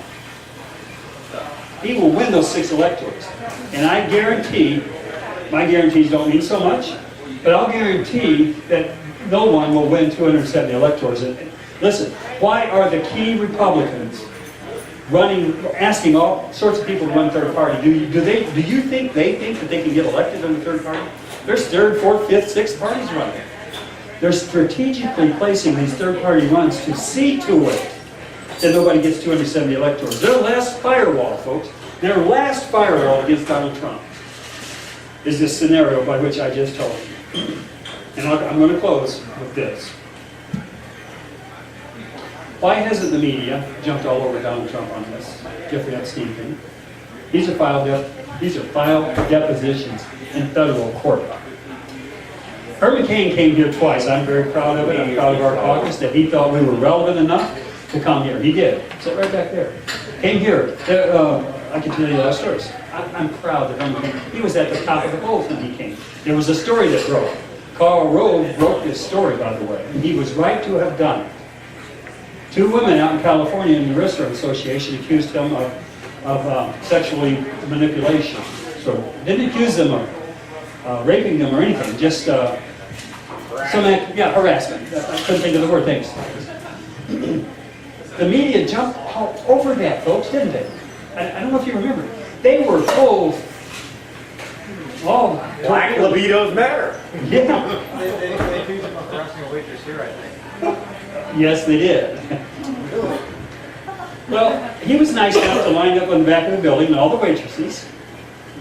He will win those 6 electors. And I guarantee, my guarantees don't mean so much, but I'll guarantee that no one will win 270 electors. And listen, why are the key Republicans asking all sorts of people to run third party? Do you think they think that they can get elected on the third party? There's third, fourth, fifth, sixth parties running. They're strategically placing these third party runs to see to it that nobody gets 270 electors. Their last firewall, folks, their last firewall against Donald Trump is this scenario by which I just told you. And I'm going to close with this. Why hasn't the media jumped all over Donald Trump on this Jeffrey Epstein thing? These are filed depositions in federal court. Herman Cain came here twice. I'm very proud of it. I'm proud of our caucus that he thought we were relevant enough to come here. He did. Sit right back there. Came here. I can tell you the last stories. I'm proud that Herman Cain. He was at the top of the polls when he came. There was a story that broke. Karl Rove broke this story, by the way, and he was right to have done it. 2 women out in California in the Restaurant Association accused him of sexually manipulation. So didn't accuse them of raping them or anything, just harassment. I couldn't think of the word, thanks. The media jumped all over that, folks, didn't they? I don't know if you remember. They were told, Black libidos matter. Yeah. They accused him of harassing a waitress here, I think. Yes, they did. Well, he was nice enough to line up on the back of the building, and all the waitresses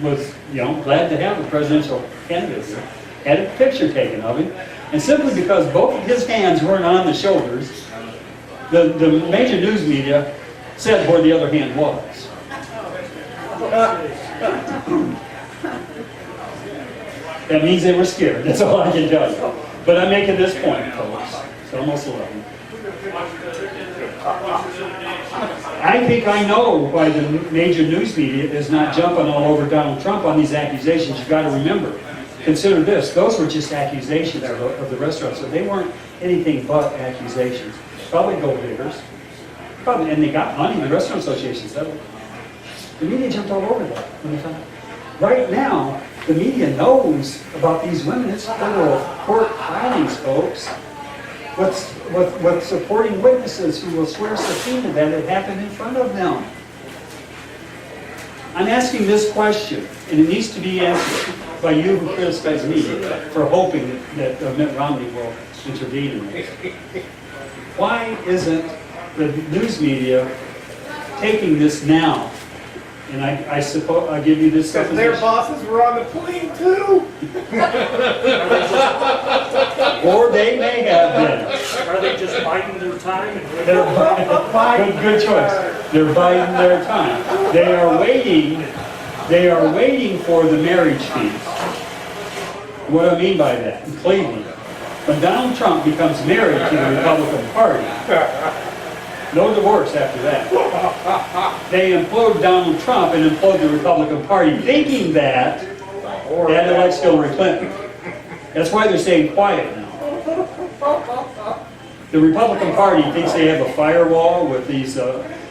was, glad to have the presidential candidate here. Had a picture taken of him, and simply because both of his hands weren't on the shoulders, the major news media said where the other hand was. That means they were scared. That's all I can tell you. But I'm making this point, folks. It's almost 11. I think I know why the major news media is not jumping all over Donald Trump on these accusations. You've got to remember. Consider this. Those were just accusations of the restaurant. So they weren't anything but accusations. Probably gold diggers. And they got money. The Restaurant Association settled. The media jumped all over that when they found out. Right now, the media knows about these women. It's federal court filings, folks. What's supporting witnesses who will swear subpoena that it happened in front of them. I'm asking this question, and it needs to be answered by you who criticize me for hoping that Mitt Romney will intervene in this. Why isn't the news media taking this now? And I suppose I'll give you this Because their supposition. bosses were on the plane too. Or they may have been. Are they just biding their time? Good choice. They're biding their time. They are waiting for the marriage feast. What do I mean by that? In Cleveland, when Donald Trump becomes married to the Republican Party, no divorce after that. They implode Donald Trump and implode the Republican Party, thinking that elects Hillary Clinton. That's why they're staying quiet now. The Republican Party thinks they have a firewall with these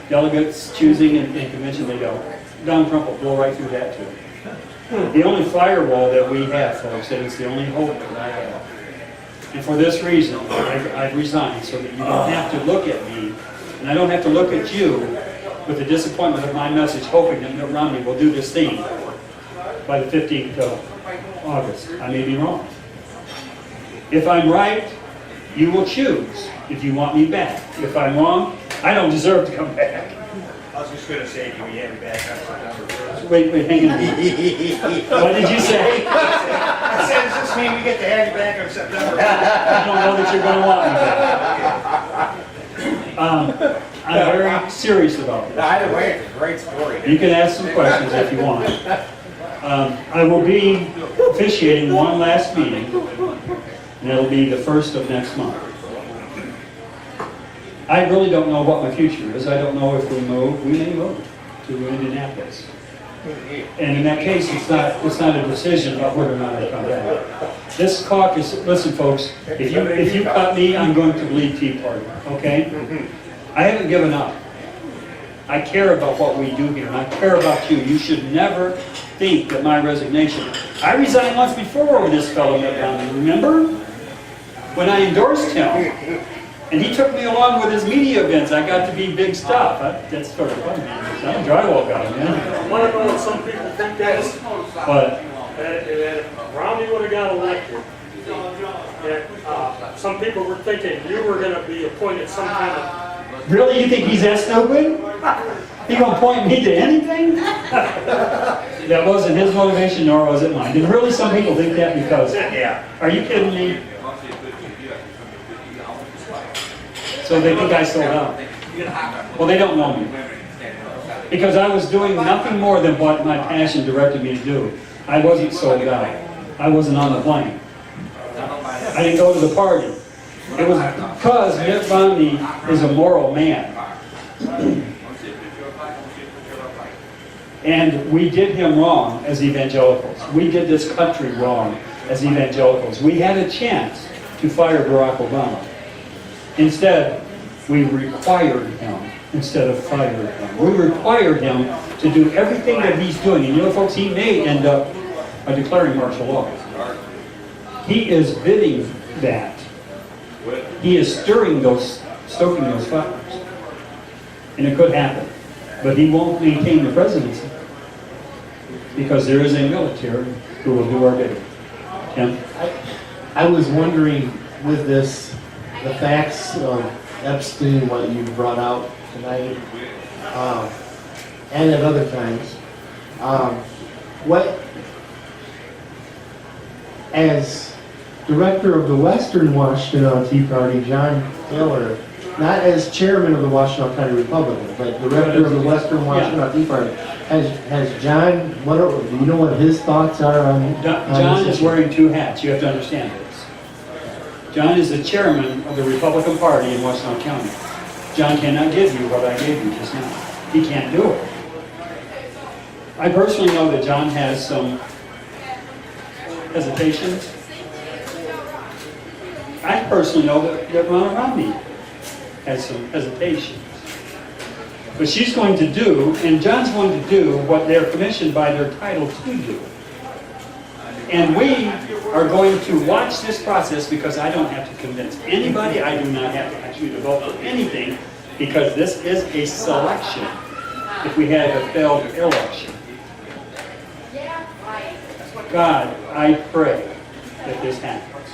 delegates choosing in convention. They don't. Donald Trump will blow right through that too. The only firewall that we have, folks, and it's the only hope that I have. And for this reason, I've resigned so that you don't have to look at me, and I don't have to look at you with the disappointment of my message, hoping that Mitt Romney will do this thing by the 15th of August. I may be wrong. If I'm right, you will choose if you want me back. If I'm wrong, I don't deserve to come back. I was just gonna say, do we have you back on September 1st? Wait, hang on. What did you say? I said, does this mean we get to have you back on September 1st? I don't know that you're going to want me back. I'm very serious about this. Either way, it's a great story. You can ask some questions if you want. I will be officiating one last meeting, and it'll be the 1st of next month. I really don't know what my future is. I don't know if we move. We may move to Indianapolis. And in that case, it's not a decision about whether or not I come back. This caucus, listen folks, if you cut me, I'm going to lead Tea Party, okay? I haven't given up. I care about what we do here, and I care about you. You should never think that my resignation. I resigned once before over this fellow Mitt Romney, remember? When I endorsed him. And he took me along with his media events. I got to be big stuff. That's sort of funny. I'm a drywall guy, man. What about some people think that if Romney would have got elected, that some people were thinking you were going to be appointed some kind of... Really? You think he's that stupid? He gonna point me to anything? That wasn't his motivation, nor was it mine. And really, some people think that because... Yeah. Are you kidding me? So they think I sold out. Well, they don't know me. Because I was doing nothing more than what my passion directed me to do. I wasn't sold out. I wasn't on the plane. I didn't go to the party. It was because Mitt Romney is a moral man. And we did him wrong as evangelicals. We did this country wrong as evangelicals. We had a chance to fire Barack Obama. Instead, we required him instead of fired him. We required him to do everything that he's doing. And you know, folks, he may end up declaring martial law. He is bidding that. He is stoking those fires. And it could happen. But he won't maintain the presidency because there is a military who will do our bidding. Tim? I was wondering with this, the facts of Epstein, what you brought out tonight, and at other times, what, as director of the Western Washington Tea Party, John Taylor, not as chairman of the Washington County Republican, but director of the Western Washington Tea Party, has John, do you know what his thoughts are on John this is issue? wearing two hats. You have to understand this. John is the chairman of the Republican Party in Washington County. John cannot give you what I gave you just now. He can't do it. I personally know that John has some hesitations. I personally know that Ronald Romney has some hesitations. But she's going to do, and John's going to do what they're commissioned by their title to do. And we are going to watch this process because I don't have to convince anybody. I do not have to ask you to vote for anything because this is a selection if we had a failed election. God, I pray that this happens.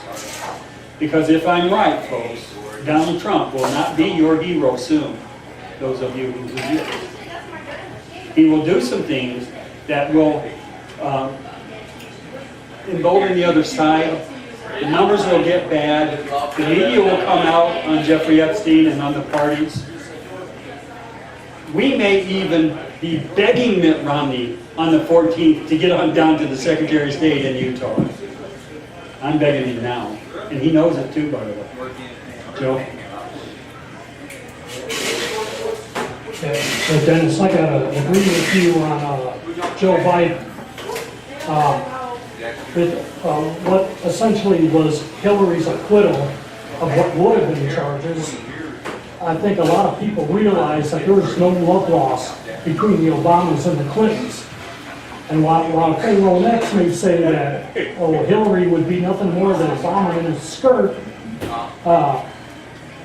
Because if I'm right, folks, Donald Trump will not be your hero soon. Those of you who do. He will do some things that will embolden the other side. The numbers will get bad. The media will come out on Jeffrey Epstein and on the parties. We may even be begging Mitt Romney on the 14th to get on down to the Secretary of State in Utah. I'm begging him now. And he knows it too, by the way. Joe? So Dennis, I gotta agree with you on Joe Biden. With what essentially was Hillary's acquittal of what would have been charges, I think a lot of people realize that there was no love lost between the Obamas and the Clintons. And while Pharaoh Next may say that, oh, Hillary would be nothing more than Obama in his skirt,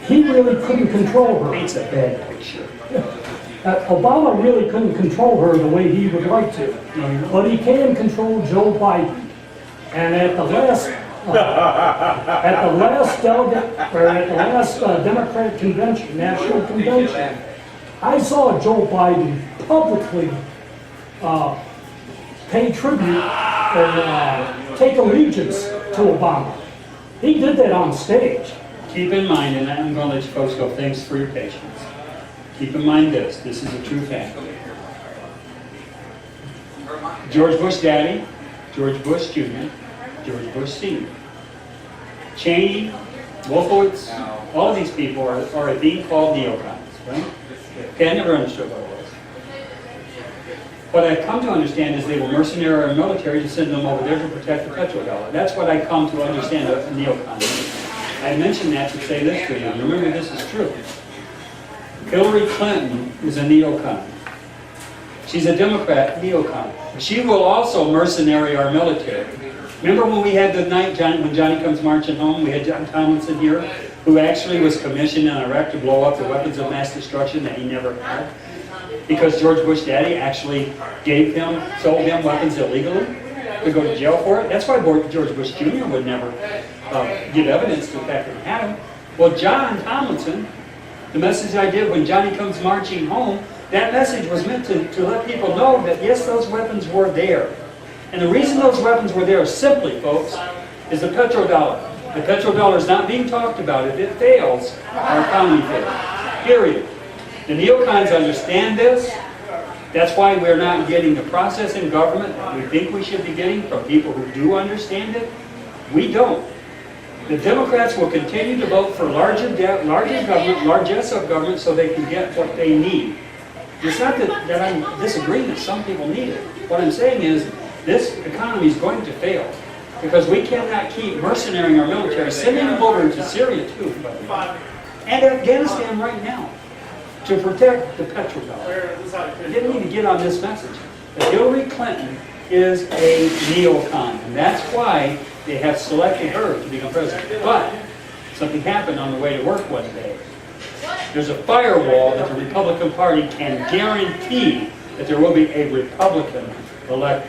he really couldn't control her. Paints a bad picture. Obama really couldn't control her the way he would like to, but he can control Joe Biden. And at the last Democratic convention, national convention, I saw Joe Biden publicly pay tribute and take allegiance to Obama. He did that on stage. Keep in mind, and I'm going to let you folks go, thanks for your patience. Keep in mind this is a true fact. George Bush Daddy, George Bush Jr., George Bush Sr., Cheney, Wolfowitz, all of these people are being called neocons, right? Okay, I never understood what it was. What I've come to understand is they were mercenary or military to send them over there to protect the petrodollar. That's what I come to understand a neocon is. I mentioned that to say this to you. Remember, this is true. Hillary Clinton is a neocon. She's a Democrat neocon. She will also mercenary our military. Remember when we had the night when Johnny Comes Marching Home, we had John Tomlinson here, who actually was commissioned in Iraq to blow up the weapons of mass destruction that he never had? Because George Bush Daddy actually sold him weapons illegally to go to jail for it. That's why George Bush Jr. would never give evidence to the fact that he had them. Well, John Tomlinson, the message I did when Johnny Comes Marching Home, that message was meant to let people know that yes, those weapons were there. And the reason those weapons were there simply, folks, is the petrodollar. The petrodollar is not being talked about. If it fails, our economy fails. Period. The neocons understand this. That's why we're not getting the process in government that we think we should be getting from people who do understand it. We don't. The Democrats will continue to vote for larger debt, larger government, largesse of government so they can get what they need. It's not that I'm disagreeing that some people need it. What I'm saying is this economy is going to fail because we cannot keep mercenarying our military, sending them over into Syria too, and Afghanistan right now to protect the petrodollar. You didn't need to get on this message. But Hillary Clinton is a neocon, and that's why they have selected her to become president. But something happened on the way to work one day. There's a firewall that the Republican Party can guarantee that there will be a Republican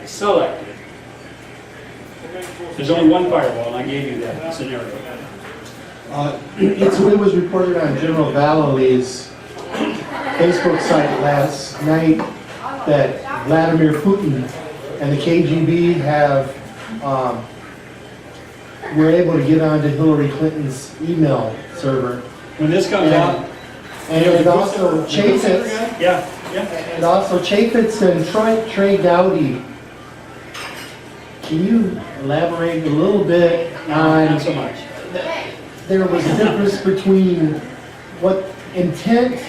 selected. There's only one firewall, and I gave you that scenario. It was reported on General Vallely's Facebook site last night that Vladimir Putin and the KGB were able to get onto Hillary Clinton's email server. When this comes out, and it also Chaffetz. Yeah. And also Chaffetz and Trey Gowdy. Can you elaborate a little bit on? Not so much. There was a difference between what intent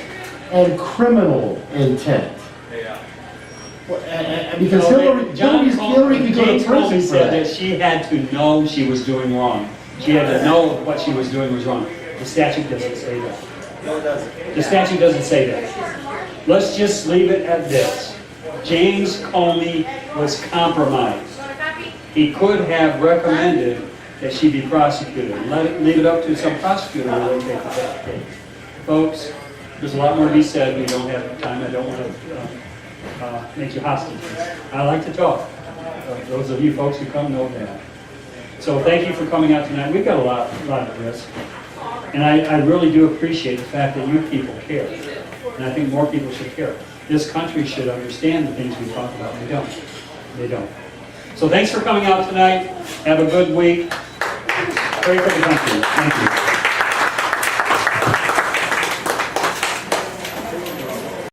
and criminal intent. Because Hillary could go to prison for said that. that she had to know she was doing wrong. She had to know what she was doing was wrong. The statute doesn't say that. No, it doesn't. The statute doesn't say that. Let's just leave it at this. James Comey was compromised. He could have recommended that she be prosecuted. Leave it up to some prosecutor to really take the case. Folks, there's a lot more to be said. We don't have time. I don't want to make you hostile. I like to talk. Those of you folks who come know that. So thank you for coming out tonight. We've got a lot of risk. And I really do appreciate the fact that you people care. And I think more people should care. This country should understand the things we talk about. They don't. They don't. So thanks for coming out tonight. Have a good week. Pray for the country. Thank you.